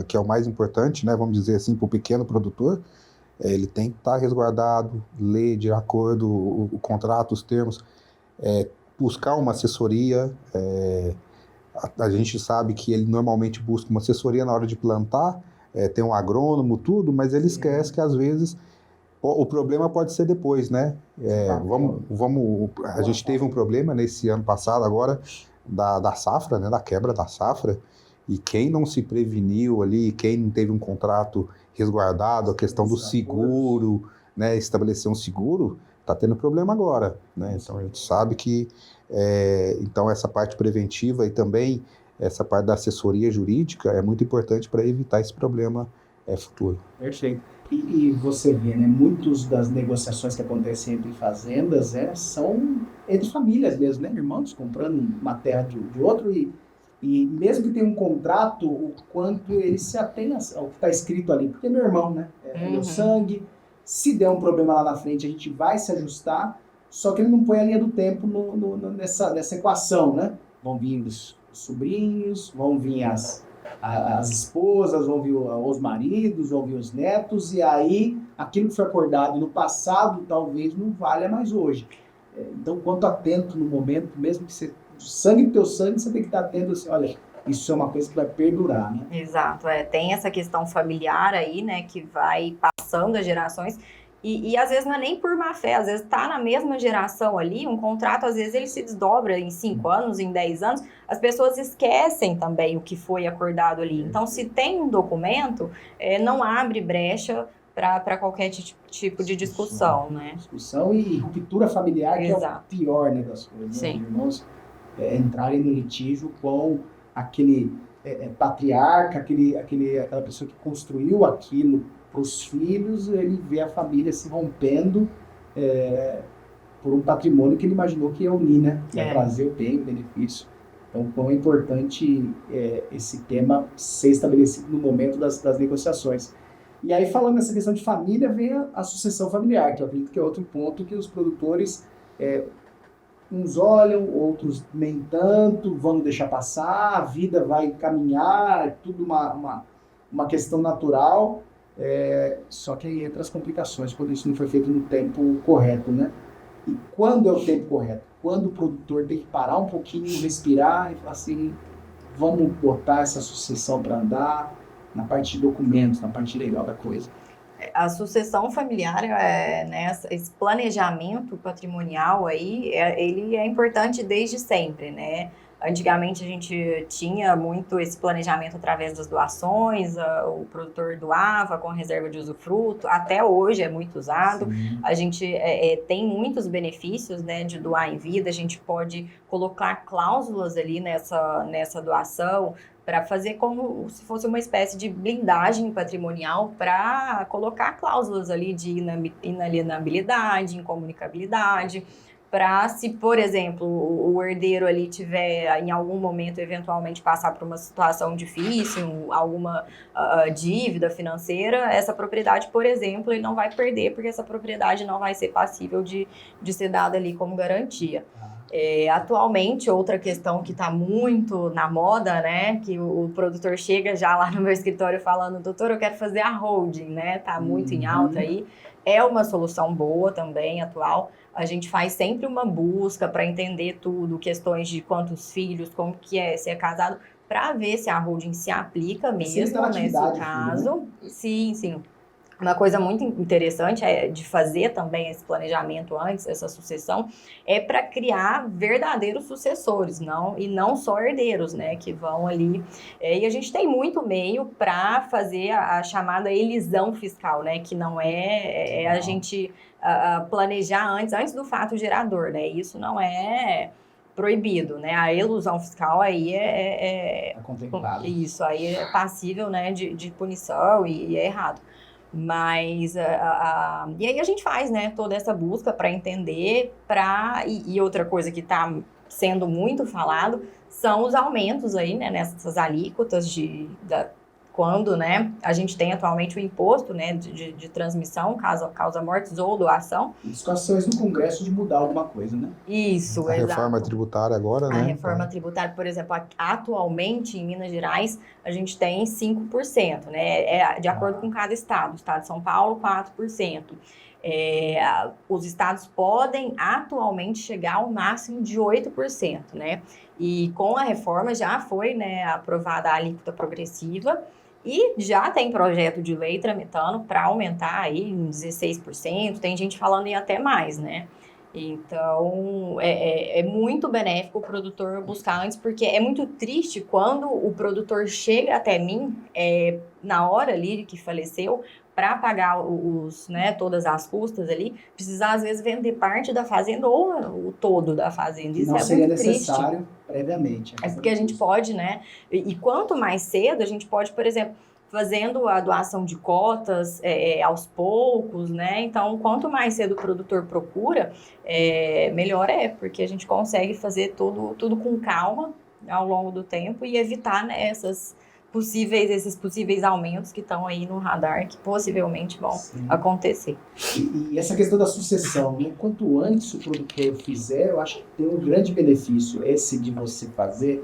que é o mais importante, né, vamos dizer assim, para o pequeno produtor, ele tem que estar resguardado, ler de acordo o contrato, os termos, buscar uma assessoria. A gente sabe que ele normalmente busca uma assessoria na hora de plantar, tem um agrônomo, tudo, mas ele esquece que às vezes o problema pode ser depois, né? A gente teve um problema nesse ano passado agora da safra, né? Da quebra da safra, e quem não se preveniu ali, quem não teve um contrato resguardado, a questão do seguro, né? Estabelecer um seguro, está tendo problema agora, né? Então a gente sabe que então essa parte preventiva e também essa parte da assessoria jurídica é muito importante para evitar esse problema futuro. Perfeito. E você vê, né, muitas das negociações que acontecem entre fazendas são entre famílias mesmo, né, irmãos comprando uma terra de outro e mesmo que tenha um contrato, o quanto ele se atém ao que está escrito ali, porque é meu irmão, né, é meu sangue, se der um problema lá na frente a gente vai se ajustar, só que ele não põe a linha do tempo nessa equação, né, vão vir os sobrinhos, vão vir as esposas, vão vir os maridos, vão vir os netos, e aí aquilo que foi acordado no passado talvez não valha mais hoje. Então, quanto atento no momento, mesmo que você, sangue do teu sangue, você tem que estar atento assim, olha, isso é uma coisa que vai perdurar, né? Exato, tem essa questão familiar aí, né, que vai passando as gerações. E às vezes não é nem por má fé, às vezes tá na mesma geração ali, um contrato, às vezes ele se desdobra em 5 anos, em 10 anos, as pessoas esquecem também o que foi acordado ali. Então, se tem um documento, não abre brecha para qualquer tipo de discussão, né? Discussão e ruptura familiar, Exato. Que é o pior, né, das coisas. Sim. Né? Os irmãos entrarem no litígio com aquele patriarca, aquela pessoa que construiu aquilo para os filhos, ele vê a família se rompendo por um patrimônio que ele imaginou que ia unir, né? Ia trazer o bem, o benefício. Então, quão é importante esse tema ser estabelecido no momento das negociações. E aí, falando nessa questão de família, vem a sucessão familiar, que eu acredito que é outro ponto que os produtores, uns olham, outros nem tanto, vão deixar passar, a vida vai caminhar, é tudo uma questão natural. Só que aí entra as complicações quando isso não foi feito no tempo correto, né? E quando é o tempo correto? Quando o produtor tem que parar um pouquinho, respirar e falar assim, vamos botar essa sucessão para andar na parte de documentos, na parte legal da coisa. A sucessão familiar, né, esse planejamento patrimonial aí, ele é importante desde sempre, né? Antigamente a gente tinha muito esse planejamento através das doações, o produtor doava com reserva de usufruto, até hoje é muito usado. Sim. A gente tem muitos benefícios, né, de doar em vida, a gente pode colocar cláusulas ali nessa doação para fazer como se fosse uma espécie de blindagem patrimonial para colocar cláusulas ali de inalienabilidade, incomunicabilidade, para se, por exemplo, o herdeiro ali tiver, em algum momento, eventualmente passar por uma situação difícil, alguma dívida financeira, essa propriedade, por exemplo, ele não vai perder, porque essa propriedade não vai ser passível de ser dada ali como garantia. Atualmente, outra questão que está muito na moda, né, que o produtor chega já lá no meu escritório falando, doutor, eu quero fazer a holding, né, tá muito em alta aí, é uma solução boa também, atual. A gente faz sempre uma busca para entender tudo, questões de quantos filhos, como que se é casado, para ver se a holding se aplica mesmo nesse caso. Né? Sim. Uma coisa muito interessante de fazer também esse planejamento antes, essa sucessão, é para criar verdadeiros sucessores, não só herdeiros, né, que vão ali. E a gente tem muito meio para fazer a chamada elisão fiscal, né, que não é a gente planejar antes do fato gerador, né, isso não é proibido, né, a elusão fiscal aí é contemplado. Isso, aí é passível, né, de punição e é errado. Mas, e aí a gente faz, né, toda essa busca para entender, e outra coisa que está sendo muito falado são os aumentos aí, né, nessas alíquotas quando, né, a gente tem atualmente o imposto, né, de transmissão, causa mortes ou doação. Discussões no Congresso de mudar alguma coisa, né? Isso, exato. A reforma tributária agora, né? A reforma tributária, por exemplo, atualmente em Minas Gerais, a gente tem 5%, né? De acordo com cada estado. O estado de São Paulo, 4%. Os estados podem atualmente chegar ao máximo de 8%, né? E com a reforma já foi, né, aprovada a alíquota progressiva e já tem projeto de lei tramitando para aumentar aí em 16%, tem gente falando em até mais, né? Então, é muito benéfico o produtor buscar antes, porque é muito triste quando o produtor chega até mim, na hora ali que faleceu, para pagar né, todas as custas ali, precisar às vezes vender parte da fazenda ou o todo da fazenda. Que Isso não é seria muito triste. necessário previamente. É porque a gente pode, né? E quanto mais cedo a gente pode, por exemplo, fazendo a doação de cotas aos poucos, né? Então, quanto mais cedo o produtor procura, melhor porque a gente consegue fazer tudo com calma ao longo do tempo e evitar, né, esses possíveis aumentos que estão aí no radar, que possivelmente vão acontecer. E essa questão da sucessão, né? Quanto antes o produtor fizer, eu acho que tem um grande benefício esse de você fazer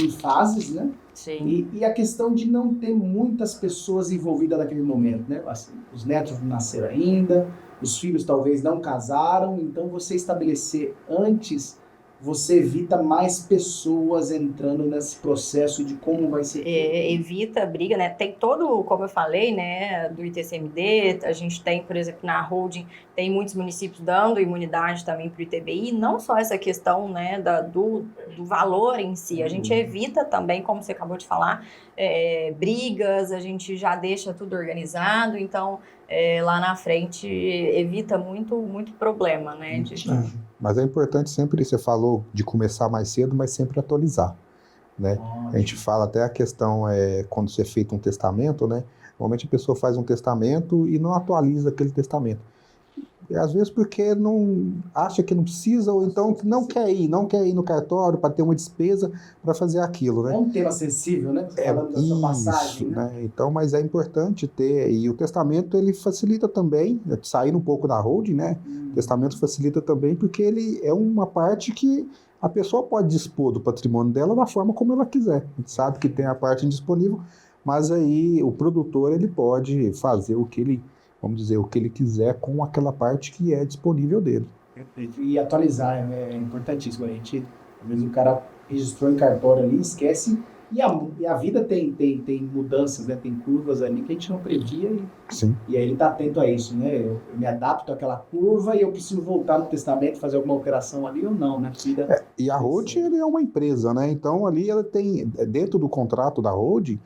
em fases, né? Sim. E a questão de não ter muitas pessoas envolvidas naquele momento, né? Assim, os netos não nasceram ainda, os filhos talvez não casaram, então você estabelecer antes, você evita mais pessoas entrando nesse processo de como vai ser. Evita a briga, né? Tem todo, como eu falei, né, do ITCMD, a gente tem, por exemplo, na holding, tem muitos municípios dando imunidade também para o ITBI, não só essa questão, né, do valor em si, a gente evita também, como você acabou de falar, brigas, a gente já deixa tudo organizado, então lá na frente evita muito problema, né? Mas é importante sempre, você falou de começar mais cedo, mas sempre atualizar, né? A gente fala até a questão, quando você é feito um testamento, né? Normalmente a pessoa faz um testamento e não atualiza aquele testamento. E às vezes porque não acha que não precisa, ou então não quer ir no cartório para ter uma despesa para fazer aquilo, né? É um tema sensível, né? Falando da sua passagem, né? Então, mas é importante ter, e o testamento ele facilita também, saindo um pouco da holding, né? O testamento facilita também porque ele é uma parte que a pessoa pode dispor do patrimônio dela da forma como ela quiser. A gente sabe que tem a parte indisponível, mas aí o produtor ele pode fazer o que ele quiser com aquela parte que é disponível dele. Perfeito. E atualizar é importantíssimo. Às vezes o cara registrou em cartório ali, esquece, e a vida tem mudanças, né? Tem curvas ali que a gente não previa, e aí ele está atento a isso, né? Eu me adapto àquela curva e eu preciso voltar no testamento, fazer alguma operação ali ou não, né? E a holding ele é uma empresa, né? Então ali ela tem, dentro do contrato da holding,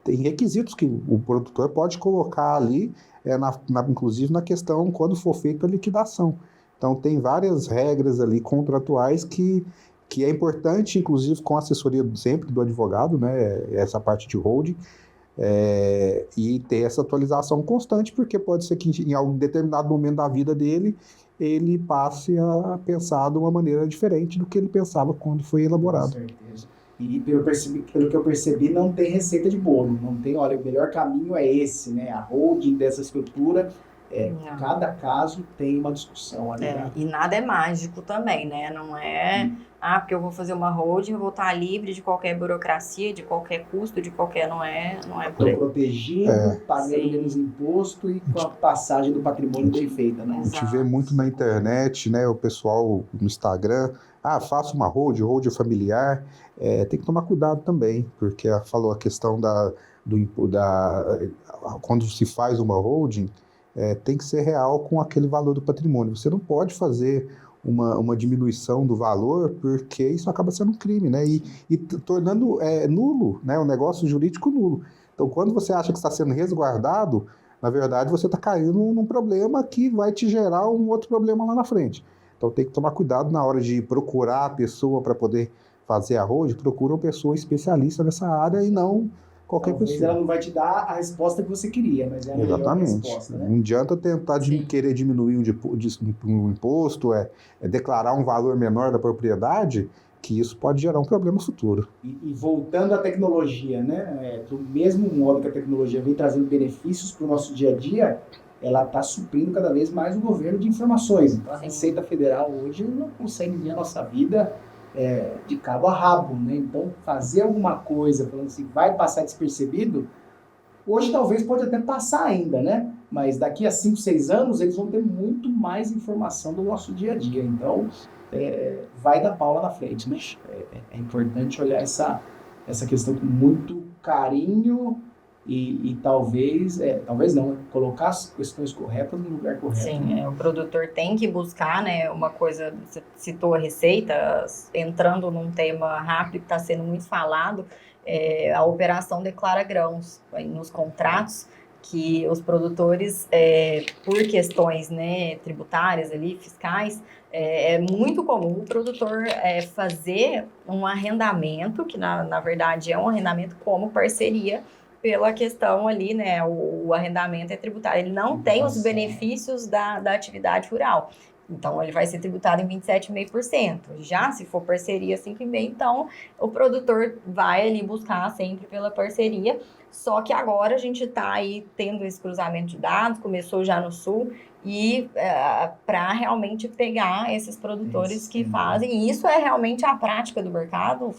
tem requisitos que o produtor pode colocar ali, inclusive na questão quando for feita a liquidação. Então tem várias regras ali contratuais que é importante, inclusive com a assessoria sempre do advogado, né, essa parte de holding, e ter essa atualização constante, porque pode ser que em algum determinado momento da vida dele, ele passe a pensar de uma maneira diferente do que ele pensava quando foi elaborado. Com certeza. E pelo que eu percebi, não tem receita de bolo, não tem, olha, o melhor caminho é esse, né? A holding dessa estrutura, cada caso tem uma discussão ali. E nada é mágico também, né? Não é, porque eu vou fazer uma holding, eu vou estar livre de qualquer burocracia, de qualquer custo, não é por aí. Estou protegido, pagando menos imposto e com a passagem do patrimônio bem feita, né? A gente vê muito na internet, né? O pessoal no Instagram, faça uma holding familiar. Tem que tomar cuidado também, porque falou a questão quando se faz uma holding, tem que ser real com aquele valor do patrimônio. Você não pode fazer uma diminuição do valor, porque isso acaba sendo um crime, né? E tornando nulo, né? O negócio jurídico nulo. Então, quando você acha que está sendo resguardado, na verdade, você está caindo num problema que vai te gerar um outro problema lá na frente. Então, tem que tomar cuidado na hora de procurar a pessoa para poder fazer a holding, procura uma pessoa especialista nessa área e não qualquer pessoa. Ela não vai te dar a resposta que você queria, mas é a melhor resposta, né? Não adianta tentar querer diminuir um imposto, declarar um valor menor da propriedade, que isso pode gerar um problema futuro. E voltando à tecnologia, né? Do mesmo modo que a tecnologia vem trazendo benefícios para o nosso dia a dia, ela está suprindo cada vez mais o governo de informações. Então, a Receita Federal hoje não consegue ver a nossa vida de cabo a rabo, né? Então, fazer alguma coisa, falando assim, vai passar despercebido, hoje talvez pode até passar ainda, né? mas daqui a 5, 6 anos eles vão ter muito mais informação do nosso dia a dia. Então, vai dar pau lá na frente, né? É importante olhar essa questão com muito carinho e talvez não, colocar as questões corretas no lugar correto. Sim, né? o produtor tem que buscar, né, uma coisa, você citou a receita, entrando num tema rápido que está sendo muito falado, a operação declara grãos nos contratos, que os produtores, por questões, né, tributárias ali, fiscais, é muito comum o produtor fazer um arrendamento, que na verdade é um arrendamento como parceria, pela questão ali, né, o arrendamento é tributário, ele não tem os benefícios da atividade rural. Então, ele vai ser tributado em 27,5%. Já se for parceria, 5,5%, então o produtor vai ali buscar sempre pela parceria. Só que agora a gente está aí tendo esse cruzamento de dados, começou já no Sul, e para realmente pegar esses produtores que fazem. E isso é realmente a prática do mercado,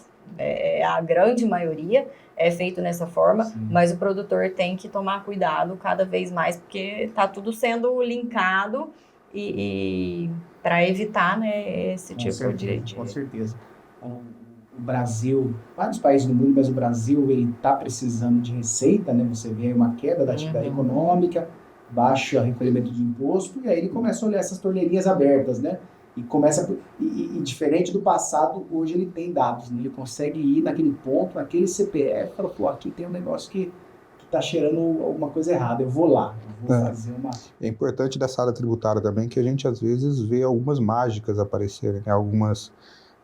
a grande maioria é feito dessa forma, sim, mas o produtor tem que tomar cuidado cada vez mais, porque está tudo sendo linkado e para evitar, né, esse com tipo certeza, de... Com certeza. O Brasil, vários países do mundo, mas o Brasil está precisando de receita, né? Você vê uma queda da atividade econômica, baixa recolhimento de imposto, e aí ele começa a olhar essas torneirinhas abertas, né? E começa e diferente do passado, hoje ele tem dados, né? Ele consegue ir naquele ponto, naquele CPF, e fala, pô, aqui tem um negócio que tá cheirando alguma coisa errada, eu vou lá, fazer uma... É importante dessa área tributária também que a gente às vezes vê algumas mágicas aparecerem, né?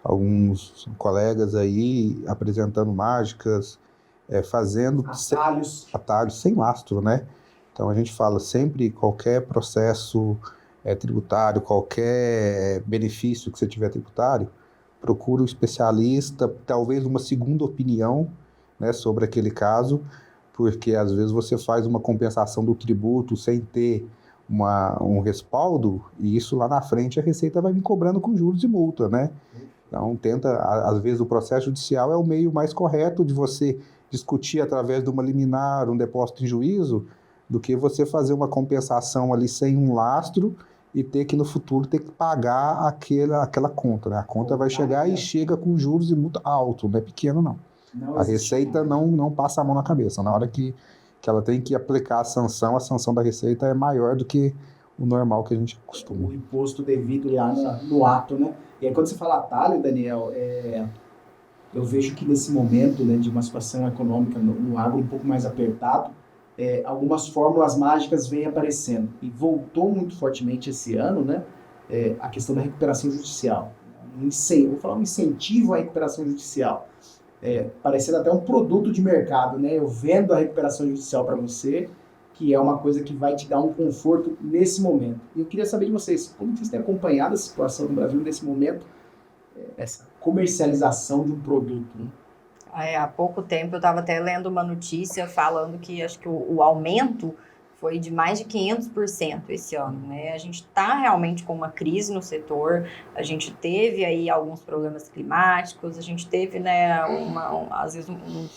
Alguns colegas aí apresentando mágicas, fazendo atalhos sem lastro, né? Então a gente fala sempre, qualquer processo tributário, qualquer benefício que você tiver tributário, procura um especialista, talvez uma segunda opinião, né, sobre aquele caso, porque às vezes você faz uma compensação do tributo sem ter um respaldo, e isso lá na frente a Receita vai me cobrando com juros e multa, né? Então às vezes o processo judicial é o meio mais correto de você discutir através de uma liminar, um depósito em juízo, do que você fazer uma compensação ali sem um lastro e ter que no futuro ter que pagar aquela conta, né? A conta vai chegar e chega com juros e multa alto, não é pequeno não. A Receita não passa a mão na cabeça. Na hora que ela tem que aplicar a sanção da Receita é maior do que o normal que a gente costuma. O imposto devido lá no ato, né? E aí quando você fala atalho, Daniel, eu vejo que nesse momento, né, de uma situação econômica no agro um pouco mais apertado, algumas fórmulas mágicas vêm aparecendo. E voltou muito fortemente esse ano, né, a questão da recuperação judicial. Vou falar um incentivo à recuperação judicial. Parecendo até um produto de mercado, né? Eu vendo a recuperação judicial para você, que é uma coisa que vai te dar um conforto nesse momento. E eu queria saber de vocês, como vocês têm acompanhado a situação no Brasil nesse momento, essa comercialização de um produto, né? Há pouco tempo eu estava até lendo uma notícia falando que acho que o aumento foi de mais de 500% esse ano, né? A gente está realmente com uma crise no setor, a gente teve aí alguns problemas climáticos, a gente teve, né, às vezes um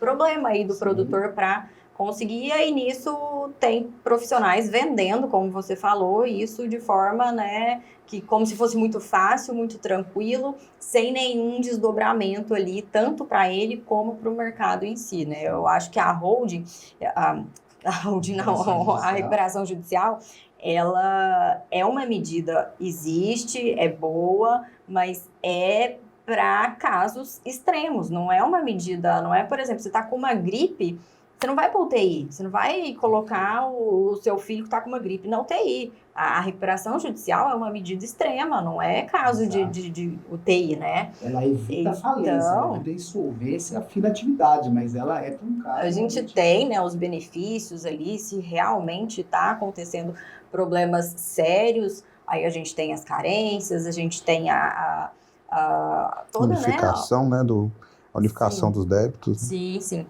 problema aí do produtor para conseguir, e aí nisso tem profissionais vendendo, como você falou, isso de forma, né, que como se fosse muito fácil, muito tranquilo, sem nenhum desdobramento ali, tanto para ele como para o mercado em si, né? Eu acho que a holding, a recuperação judicial, ela é uma medida, existe, é boa, mas é para casos extremos, não é uma medida, não é, por exemplo, você está com uma gripe, você não vai para UTI, você não vai colocar o seu filho que está com uma gripe na UTI. A recuperação judicial é uma medida extrema, não é caso de UTI, né? Ela evita a falência, ela evita a insolvência, a fim da atividade, mas ela é para um caso... A gente tem, né, os benefícios ali, se realmente está acontecendo problemas sérios, aí a gente tem as carências, a gente tem toda, unificação, né, a unificação dos débitos. Sim, sim.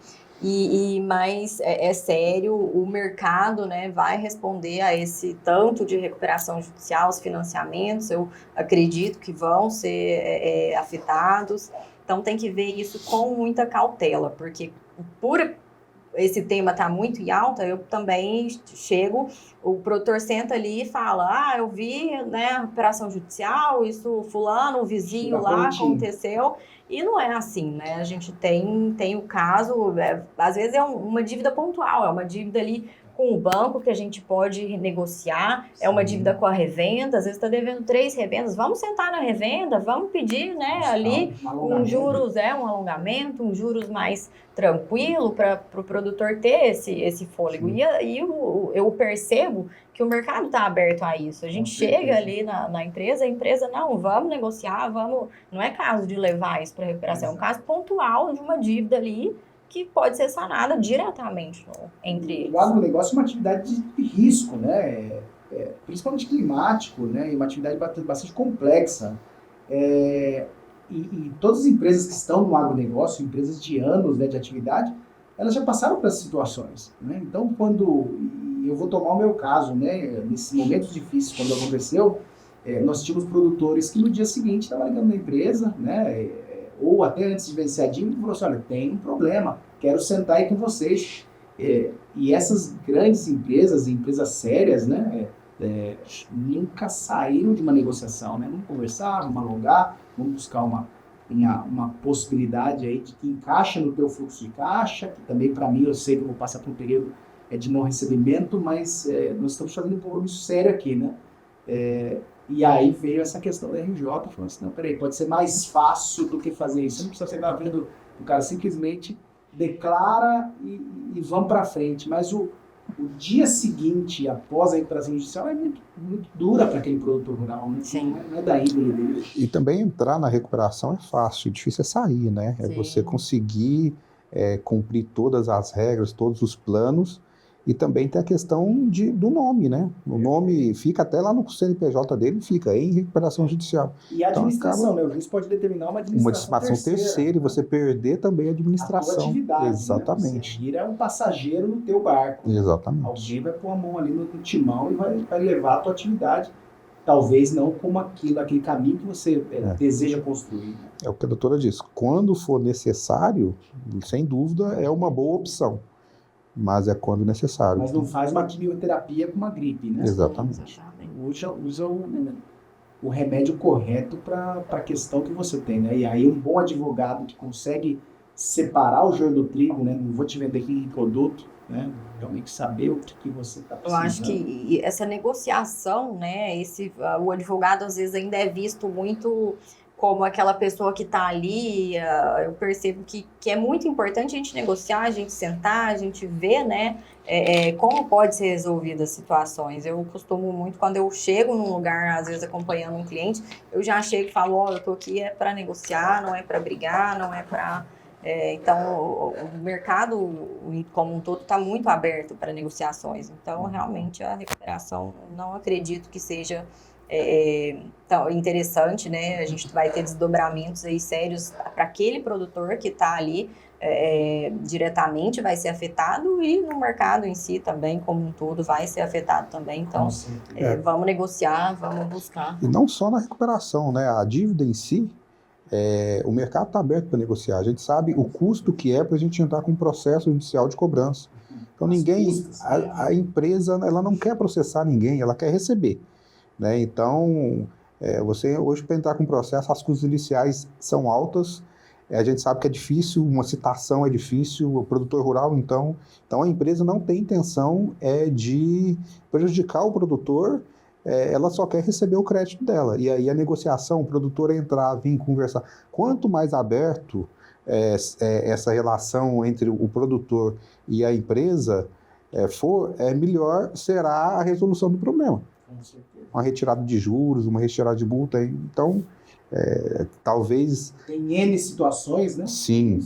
Mas é sério, o mercado, né, vai responder a esse tanto de recuperação judicial, os financiamentos, eu acredito que vão ser afetados, então tem que ver isso com muita cautela, porque esse tema está muito em alta, eu também chego, o produtor senta ali e fala, eu vi, né, operação judicial, isso fulano, o vizinho lá aconteceu, e não é assim, né, a gente tem o caso, às vezes é uma dívida pontual, é uma dívida ali com o banco que a gente pode negociar, é uma dívida com a revenda, às vezes está devendo 3 revendas, vamos sentar na revenda, vamos pedir, né, ali um juros, um alongamento, um juros mais tranquilo para o produtor ter esse fôlego. E eu percebo que o mercado está aberto a isso. A gente chega ali na empresa, a empresa, não, vamos negociar, não é caso de levar isso para recuperação, é um caso pontual de uma dívida ali que pode ser sanada diretamente entre eles. O agronegócio é uma atividade de risco, né? Principalmente climático, né? E uma atividade bastante complexa. E todas as empresas que estão no agronegócio, empresas de anos, né, de atividade, elas já passaram por essas situações, né? Então, eu vou tomar o meu caso, né? Nesses momentos difíceis, quando aconteceu, nós tínhamos produtores que no dia seguinte estavam ligando na empresa, né? Ou até antes de vencer a dívida, falou assim, olha, tem um problema, quero sentar aí com vocês. E essas grandes empresas sérias, né, nunca saíram de uma negociação, né? Vamos conversar, vamos alongar, vamos buscar uma possibilidade aí de que encaixa no teu fluxo de caixa, que também para mim eu sei que eu vou passar por um período de não recebimento, mas nós estamos fazendo um compromisso sério aqui, né? E aí veio essa questão da RJ, falando assim, não, peraí, pode ser mais fácil do que fazer isso. Você não precisa ser na frente do cara, simplesmente declara e vamos para frente. Mas o dia seguinte, após a recuperação judicial, é muito, muito dura para aquele produtor rural, né? Sim. Não é da índole dele. E também entrar na recuperação é fácil, difícil é sair, né? É você conseguir cumprir todas as regras, todos os planos. E também tem a questão do nome, né? O nome fica até lá no CNPJ dele, fica em recuperação judicial. E a administração, né? O juiz pode determinar uma administração terceira e você perder também a administração. A tua atividade, exatamente. Né? Você vira um passageiro no teu barco. Exatamente. Alguém vai pôr a mão ali no timão e vai levar a tua atividade. Talvez não como aquele caminho que você deseja construir. É o que a doutora disse. Quando for necessário, sem dúvida, é uma boa opção. Mas é quando necessário. Mas não faz uma quimioterapia com uma gripe, né? Exatamente. Usa o remédio correto para a questão que você tem, né? E aí um bom advogado que consegue separar o joio do trigo, né? Não vou te vender aqui produto, né? Realmente saber o que você está precisando. Eu acho que essa negociação, né? O advogado às vezes ainda é visto muito como aquela pessoa que está ali. Eu percebo que é muito importante a gente negociar, a gente sentar, a gente ver, né, como pode ser resolvidas as situações. Eu costumo muito, quando eu chego num lugar, às vezes acompanhando um cliente, eu já chego e falo, eu estou aqui para negociar, não é para brigar, não é para... Então, o mercado como um todo está muito aberto para negociações. Então, realmente, a recuperação, não acredito que seja... Então, interessante, né? A gente vai ter desdobramentos aí sérios para aquele produtor que está ali diretamente vai ser afetado e no mercado em si também, como um todo, vai ser afetado também. Então, vamos negociar, vamos buscar. E não só na recuperação, né? A dívida em si, o mercado está aberto para negociar. A gente sabe o custo que é para a gente entrar com um processo judicial de cobrança. Então, a empresa, ela não quer processar ninguém, ela quer receber. Né? Então, você hoje para entrar com processo, as custas iniciais são altas, a gente sabe que é difícil, uma citação é difícil, o produtor rural, então a empresa não tem intenção de prejudicar o produtor, ela só quer receber o crédito dela. E aí a negociação, o produtor entrar, vir conversar. Quanto mais aberto essa relação entre o produtor e a empresa for, melhor será a resolução do problema. Uma retirada de juros, uma retirada de multa. Então, talvez... Tem N situações, né? Sim.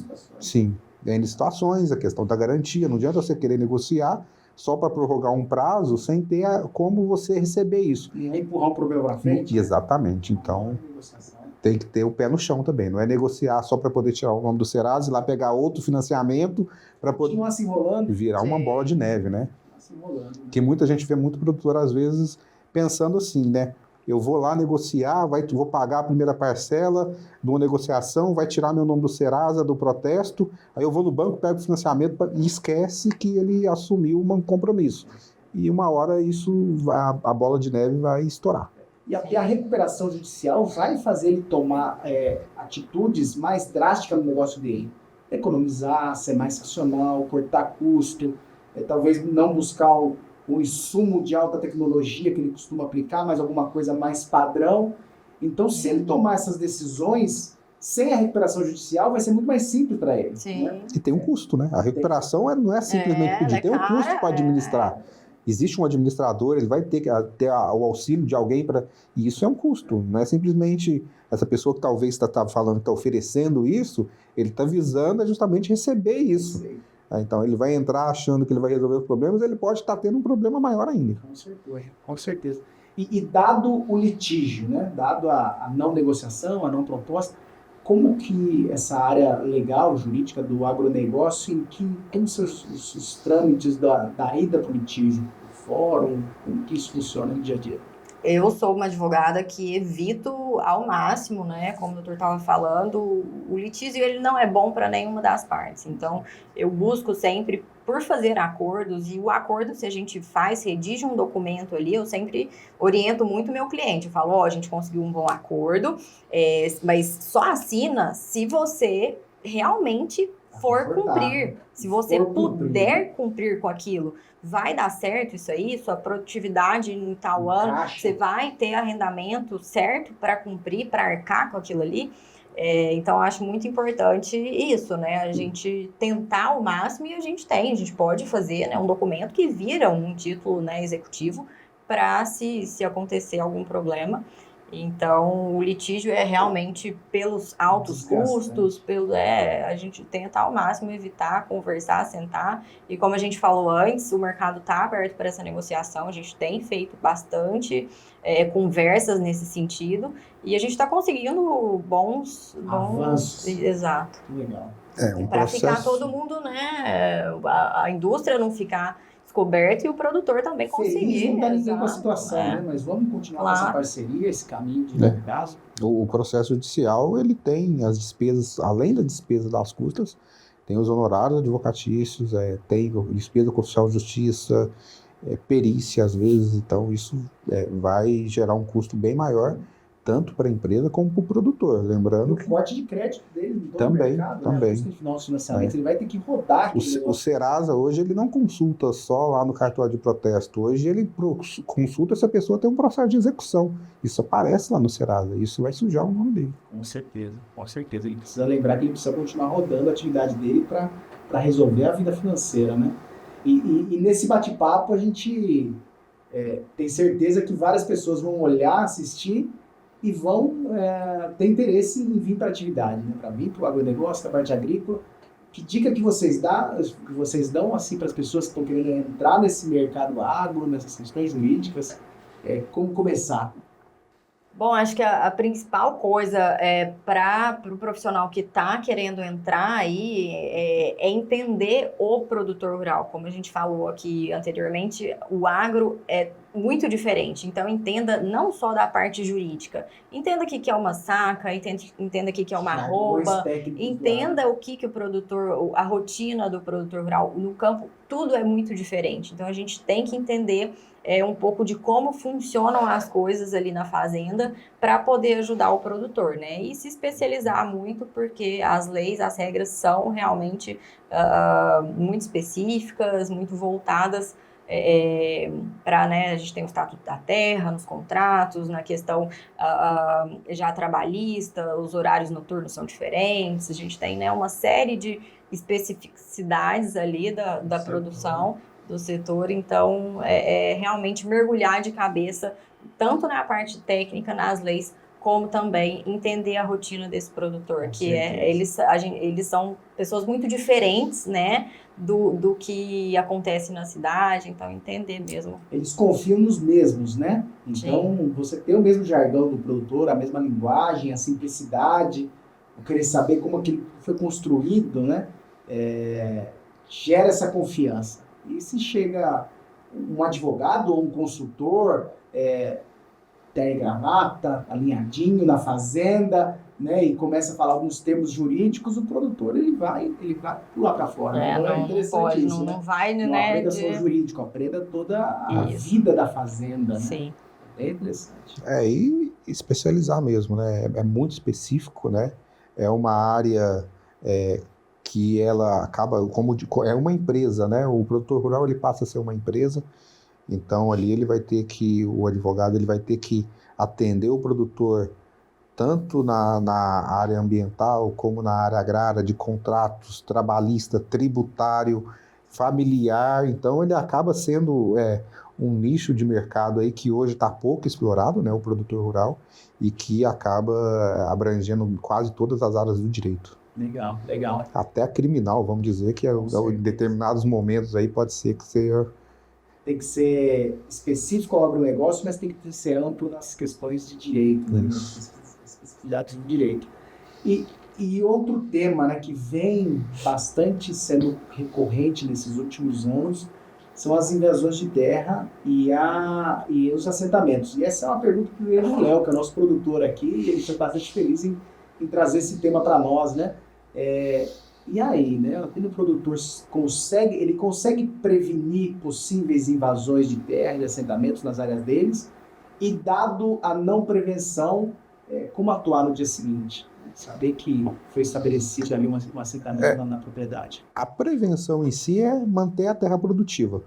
Tem N situações, a questão da garantia. Não adianta você querer negociar só para prorrogar um prazo sem ter como você receber isso. E empurrar o problema para frente. Exatamente. Então, tem que ter o pé no chão também. Não é negociar só para poder tirar o nome do Serasa e lá pegar outro financiamento para poder se enrolando. Virar uma bola de neve, né? Que muita gente vê muito produtor, às vezes, pensando assim, né? eu vou lá negociar, vou pagar a primeira parcela de uma negociação, vai tirar meu nome do Serasa, do protesto, aí eu vou no banco, pego o financiamento e esquece que ele assumiu um compromisso. E uma hora a bola de neve vai estourar. E a recuperação judicial vai fazer ele tomar atitudes mais drásticas no negócio dele. Economizar, ser mais racional, cortar custo, talvez não buscar o insumo de alta tecnologia que ele costuma aplicar, mas alguma coisa mais padrão. Então, se ele tomar essas decisões, sem a recuperação judicial, vai ser muito mais simples para ele. Sim. Né? E tem um custo, né? A recuperação não é simplesmente pedir, tem um custo para administrar. Existe um administrador, ele vai ter que ter o auxílio de alguém para... E isso é um custo, não é simplesmente essa pessoa que talvez está falando, está oferecendo isso, ele está visando justamente receber isso. Então, ele vai entrar achando que ele vai resolver os problemas, ele pode estar tendo um problema maior ainda. Com certeza. E dado o litígio, né? Dado a não negociação, a não proposta, como que essa área legal, jurídica do agronegócio, como são os trâmites da ida para o litígio, o fórum, como que isso funciona no dia a dia? Eu sou uma advogada que evito ao máximo, né, como o doutor estava falando, o litígio ele não é bom para nenhuma das partes. Então, eu busco sempre por fazer acordos, e o acordo, se a gente redige um documento ali, eu sempre oriento muito o meu cliente. Eu falo, a gente conseguiu um bom acordo, mas só assina se você realmente for cumprir. Se você puder cumprir com aquilo, vai dar certo isso aí, sua produtividade em tal ano, você vai ter arrendamento certo para cumprir, para arcar com aquilo ali. Então, acho muito importante isso, né? A gente tentar ao máximo, e a gente pode fazer, né, um documento que vira um título, né, executivo para se acontecer algum problema. Então, o litígio é realmente pelos altos custos, a gente tenta ao máximo evitar, conversar, sentar. E como a gente falou antes, o mercado está aberto para essa negociação, a gente tem feito bastante conversas nesse sentido, e a gente está conseguindo bons avanços. Exato. Legal. Para ficar todo mundo, né? A indústria não ficar descoberto e o produtor também conseguir. Não dá ninguém com a situação, né? Mas vamos continuar com essa parceria, esse caminho de longo prazo. O processo judicial, ele tem as despesas, além da despesa das custas, tem os honorários advocatícios, tem despesa com oficial de justiça, perícia às vezes, então isso vai gerar um custo bem maior, tanto para a empresa como para o produtor. Lembrando que o corte de crédito dele no mercado, também. Né? No nosso financiamento, ele vai ter que rodar. O Serasa hoje ele não consulta só lá no cartório de protesto. Hoje ele consulta se a pessoa tem um processo de execução. Isso aparece lá no Serasa. Isso vai sujar o nome dele. Com certeza. Ele precisa lembrar que ele precisa continuar rodando a atividade dele para resolver a vida financeira, né? E nesse bate-papo a gente tem certeza que várias pessoas vão olhar, assistir e vão ter interesse em vir para a atividade, né? Para vir para o agronegócio, para a parte agrícola. Que dica que vocês dão assim, para as pessoas que estão querendo entrar nesse mercado agro, nessas questões jurídicas? Como começar? Bom, acho que a principal coisa para o profissional que está querendo entrar aí é entender o produtor rural. Como a gente falou aqui anteriormente, o agro é muito diferente. Então, entenda não só da parte jurídica. Entenda o que é uma saca, entenda o que é uma arroba, entenda o que o produtor, a rotina do produtor rural no campo, tudo é muito diferente. Então, a gente tem que entender um pouco de como funcionam as coisas ali na fazenda para poder ajudar o produtor, né? E se especializar muito, porque as leis, as regras são realmente muito específicas, muito voltadas para, né, a gente tem o Estatuto da Terra nos contratos, na questão já trabalhista, os horários noturnos são diferentes, a gente tem, né, uma série de especificidades ali da produção do setor, então realmente mergulhar de cabeça, tanto na parte técnica, nas leis, como também entender a rotina desse produtor, que eles são pessoas muito diferentes, né, do que acontece na cidade, então entender mesmo. Eles confiam nos mesmos, né? Então, você tem o mesmo jargão do produtor, a mesma linguagem, a simplicidade, o querer saber como aquilo foi construído, né? Gera essa confiança. E se chega um advogado ou um consultor terno e gravata, alinhadinho na fazenda, né, e começa a falar alguns termos jurídicos, o produtor ele vai pular para fora. É, Então, não interessante pode, isso, né? não vai, Não né? aprenda só o jurídico, aprenda toda a Isso. vida da fazenda, né? Sim. É interessante. E especializar mesmo, né? É muito específico, né? É uma área que ela acaba é uma empresa, né? O produtor rural ele passa a ser uma empresa, então ali o advogado ele vai ter que atender o produtor tanto na área ambiental como na área agrária, de contratos, trabalhista, tributário, familiar. Então ele acaba sendo um nicho de mercado aí que hoje está pouco explorado, né, o produtor rural, e que acaba abrangendo quase todas as áreas do direito. Legal, legal. Até a criminal, vamos dizer, que em determinados momentos aí pode ser que seja... Tem que ser específico ao agronegócio, mas tem que ser amplo nas questões de direito, né? Especificidades de direito. E outro tema, né, que vem bastante sendo recorrente nesses últimos anos são as invasões de terra e os assentamentos. E essa é uma pergunta que veio do Léo, que é o nosso produtor aqui, e ele foi bastante feliz em trazer esse tema para nós, né? E aí, né, o produtor consegue prevenir possíveis invasões de terra e assentamentos nas áreas deles, e dado a não prevenção, como atuar no dia seguinte? Saber que foi estabelecido ali um assentamento na propriedade. A prevenção em si é manter a terra produtiva.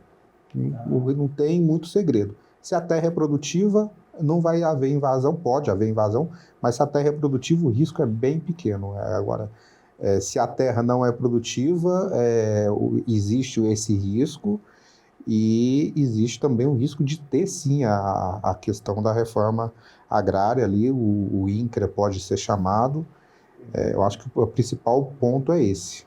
Não tem muito segredo. Se a terra é produtiva, não vai haver invasão, pode haver invasão, mas se a terra é produtiva, o risco é bem pequeno. Agora, se a terra não é produtiva, existe esse risco, e existe também o risco de ter, sim, a questão da reforma agrária ali, o INCRA pode ser chamado. Eu acho que o principal ponto é esse.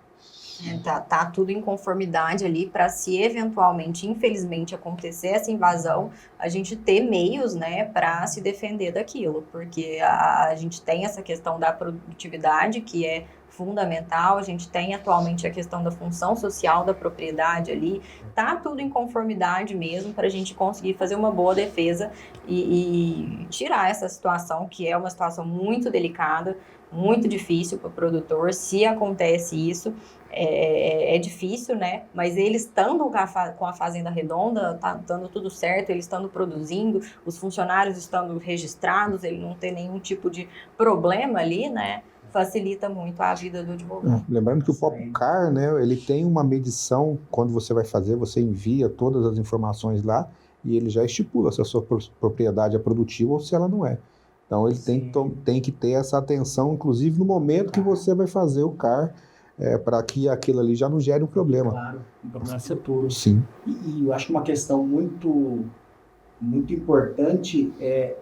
Tá tudo em conformidade ali para, se eventualmente, infelizmente, acontecer essa invasão, a gente ter meios, né, para se defender daquilo, porque a gente tem essa questão da produtividade, que é fundamental, a gente tem atualmente a questão da função social da propriedade ali, tá tudo em conformidade mesmo para a gente conseguir fazer uma boa defesa e tirar essa situação, que é uma situação muito delicada, muito difícil para o produtor. Se acontece isso, é difícil, né? Mas eles estando com a fazenda redonda, tá dando tudo certo, eles estando produzindo, os funcionários estando registrados, ele não ter nenhum tipo de problema ali, né? Facilita muito a vida do advogado. Lembrando que o próprio CAR, né, ele tem uma medição, quando você vai fazer, você envia todas as informações lá e ele já estipula se a sua propriedade é produtiva ou se ela não é. Então ele tem que ter essa atenção, inclusive no momento que você vai fazer o CAR, para que aquilo ali já não gere um problema. Claro, um problema futuro. Sim. E eu acho que uma questão muito importante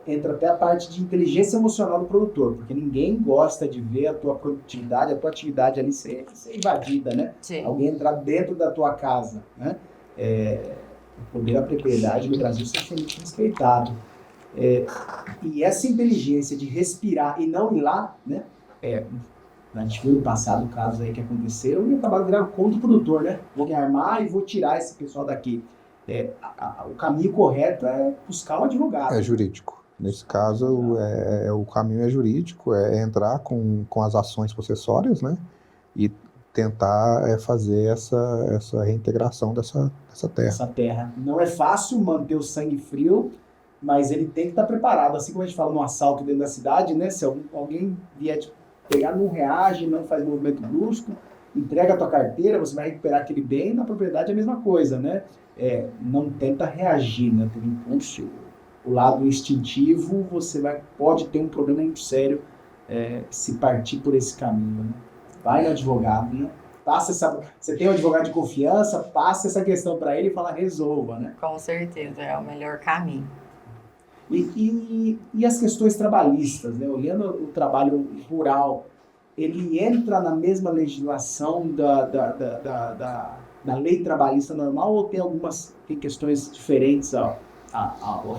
entra até a parte de inteligência emocional do produtor, porque ninguém gosta de ver a tua produtividade, a tua atividade ali ser invadida, né? Sim. Alguém entrar dentro da tua casa, né? O poder da propriedade no Brasil sempre foi muito respeitado. E essa inteligência de respirar e não ir lá, né? A gente viu no passado casos aí que aconteceram e acabaram virando contra o produtor, né? Vou me armar e vou tirar esse pessoal daqui. O caminho correto é buscar um advogado. É jurídico. Nesse caso, o caminho é jurídico, é entrar com as ações possessórias, né? E tentar fazer essa reintegração dessa terra. Essa terra. Não é fácil manter o sangue frio, mas ele tem que estar preparado. Assim como a gente fala no assalto dentro da cidade, né? Se alguém vier te pegar, não reage, não faz movimento brusco, entrega a tua carteira, você vai recuperar aquele bem. Na propriedade é a mesma coisa, né? Não tenta reagir, né? Tem o lado instintivo, você pode ter um problema muito sério se partir por esse caminho, né? Vai no advogado, né? Você tem um advogado de confiança, passa essa questão para ele e fala, resolva, né? Com certeza, é o melhor caminho. E as questões trabalhistas, né? Olhando o trabalho rural, ele entra na mesma legislação da lei trabalhista normal, ou tem questões diferentes ao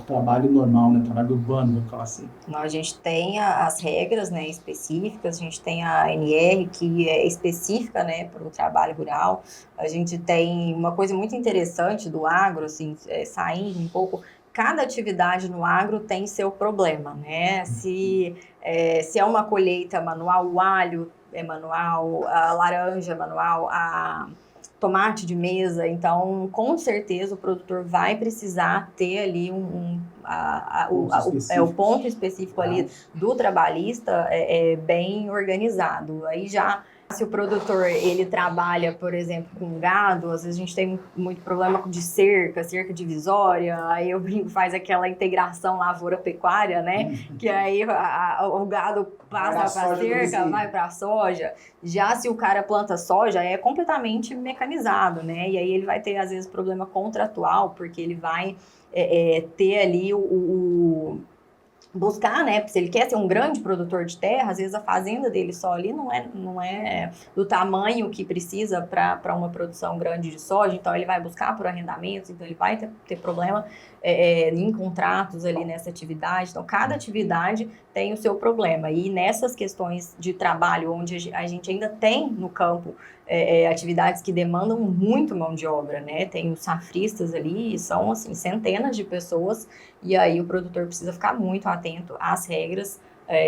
trabalho normal, né? Trabalho urbano, vamos falar assim? A gente tem as regras, né, específicas, a gente tem a ANR, que é específica, né, para o trabalho rural. A gente tem uma coisa muito interessante do agro, assim, saindo um pouco, cada atividade no agro tem seu problema, né? Se é uma colheita manual, o alho é manual, a laranja é manual, a tomate de mesa, então com certeza o produtor vai precisar ter ali o ponto específico ali do trabalhista bem organizado. Aí já se o produtor ele trabalha, por exemplo, com gado, às vezes a gente tem muito problema de cerca divisória, aí eu brinco, faz aquela integração lavoura-pecuária, né? Que aí o gado passa para a cerca, vai para a soja. Já se o cara planta soja, é completamente mecanizado, né? E aí ele vai ter, às vezes, problema contratual, porque ele vai ter ali buscar, né? Se ele quer ser um grande produtor de terra, às vezes a fazenda dele só ali não é do tamanho que precisa para uma produção grande de soja, então ele vai buscar por arrendamentos, então ele vai ter problema em contratos ali nessa atividade. Então, cada atividade tem o seu problema. E nessas questões de trabalho, onde a gente ainda tem no campo atividades que demandam muito mão de obra, né? Tem os safristas ali, são assim, centenas de pessoas, e aí o produtor precisa ficar muito atento às regras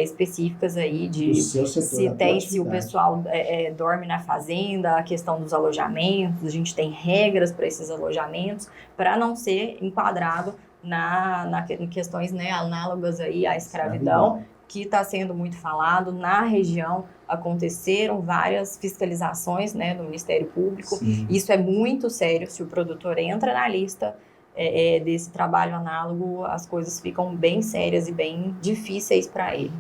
específicas aí de se o pessoal dorme na fazenda, a questão dos alojamentos, a gente tem regras para esses alojamentos, para não ser enquadrado em questões, né, análogas aí à escravidão, que está sendo muito falado. Na região aconteceram várias fiscalizações, né, do Ministério Público. Sim. Isso é muito sério. Se o produtor entra na lista desse trabalho análogo, as coisas ficam bem sérias e bem difíceis para ele.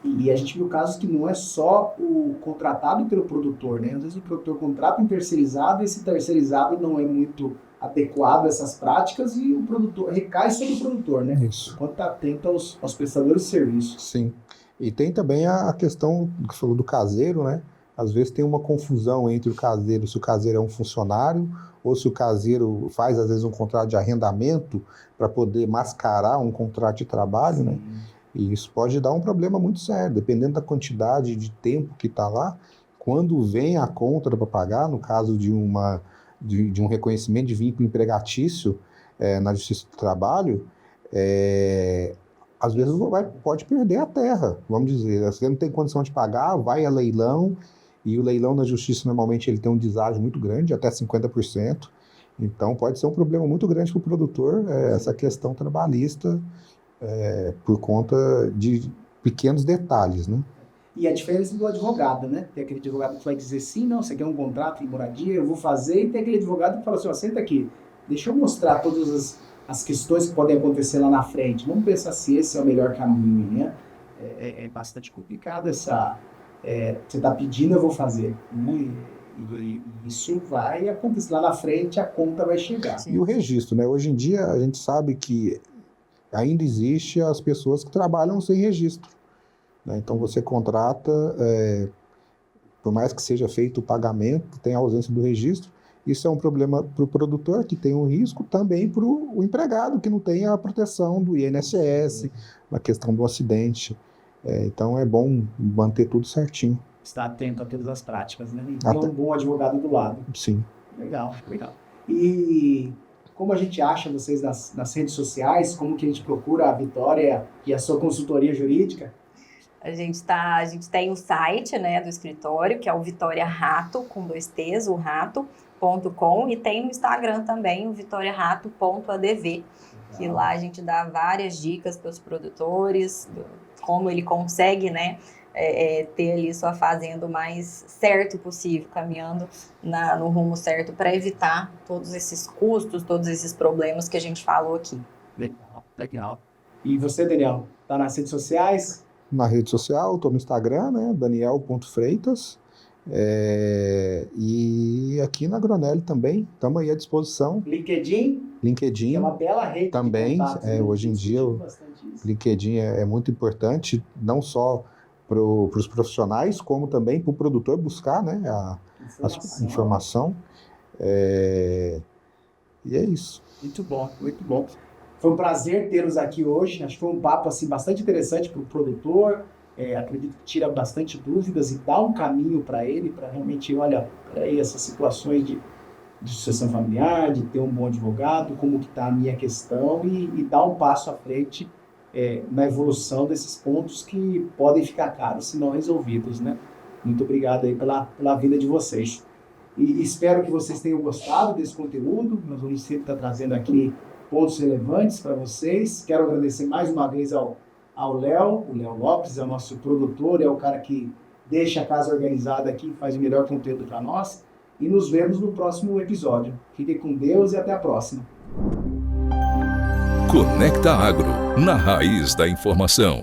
E a gente viu casos que não é só o contratado pelo produtor, né? Às vezes o produtor contrata um terceirizado e esse terceirizado não é muito adequado a essas práticas e o produtor recai sobre o produtor, né? Isso. Enquanto está atento aos prestadores de serviço. Sim. E tem também a questão que falou do caseiro, né? Às vezes tem uma confusão entre o caseiro, se o caseiro é um funcionário ou se o caseiro faz, às vezes, um contrato de arrendamento para poder mascarar um contrato de trabalho, né? E isso pode dar um problema muito sério, dependendo da quantidade de tempo que está lá. Quando vem a conta para pagar, no caso de um reconhecimento de vínculo empregatício na Justiça do Trabalho, às vezes pode perder a terra, vamos dizer. Você não tem condição de pagar, vai a leilão, e o leilão na Justiça normalmente ele tem um deságio muito grande, até 50%. Então pode ser um problema muito grande para o produtor, essa questão trabalhista, por conta de pequenos detalhes, né? E a diferença do advogado, né? Tem aquele advogado que vai dizer sim, não, você quer um contrato de moradia, eu vou fazer, e tem aquele advogado que fala assim, senta aqui, deixa eu mostrar todas as questões que podem acontecer lá na frente, vamos pensar se esse é o melhor caminho, né? É bastante complicado essa... você está pedindo, eu vou fazer. E isso vai acontecer lá na frente, a conta vai chegar. E o registro, né? Hoje em dia a gente sabe que ainda existe as pessoas que trabalham sem registro, né? Então você contrata, por mais que seja feito o pagamento, tem a ausência do registro. Isso é um problema para o produtor, que tem um risco, também para o empregado, que não tem a proteção do INSS, na questão do acidente. Então é bom manter tudo certinho. Estar atento a todas as práticas, né? E ter um bom advogado do lado. Sim. Legal. E como a gente acha vocês nas redes sociais? Como que a gente procura a Vitória e a sua consultoria jurídica? A gente tem o site, né, do escritório, que é o Vitória Rato, com 2 T's, o rato.com, e tem no Instagram também, o vitoriarato.adv, que lá a gente dá várias dicas para os produtores, como ele consegue, né, ter ali sua fazenda o mais certo possível, caminhando no rumo certo para evitar todos esses custos, todos esses problemas que a gente falou aqui. Legal. E você, Daniel, está nas redes sociais? Na rede social, estou no Instagram, né, daniel.freitas, e aqui na Agronelli também, estamos aí à disposição. LinkedIn é uma bela rede também, de contatos, né? Hoje em dia o LinkedIn é muito importante, não só para os profissionais, como também para o produtor buscar, né, a informação. E é isso. Muito bom, muito bom. Foi um prazer tê-los aqui hoje. Acho que foi um papo assim, bastante interessante para o produtor. Acredito que tira bastante dúvidas e dá um caminho para ele, para realmente, olha, peraí, essas situações de de sucessão familiar, de ter um bom advogado, como que está a minha questão e dar um passo à frente na evolução desses pontos que podem ficar caros se não resolvidos, né? Muito obrigado aí pela vinda de vocês. E espero que vocês tenham gostado desse conteúdo. Nós vamos sempre estar trazendo aqui pontos relevantes para vocês. Quero agradecer mais uma vez ao Léo, o Léo Lopes, é o nosso produtor, é o cara que deixa a casa organizada aqui, faz o melhor conteúdo para nós. E nos vemos no próximo episódio. Fiquem com Deus e até a próxima. Conecta Agro, na raiz da informação.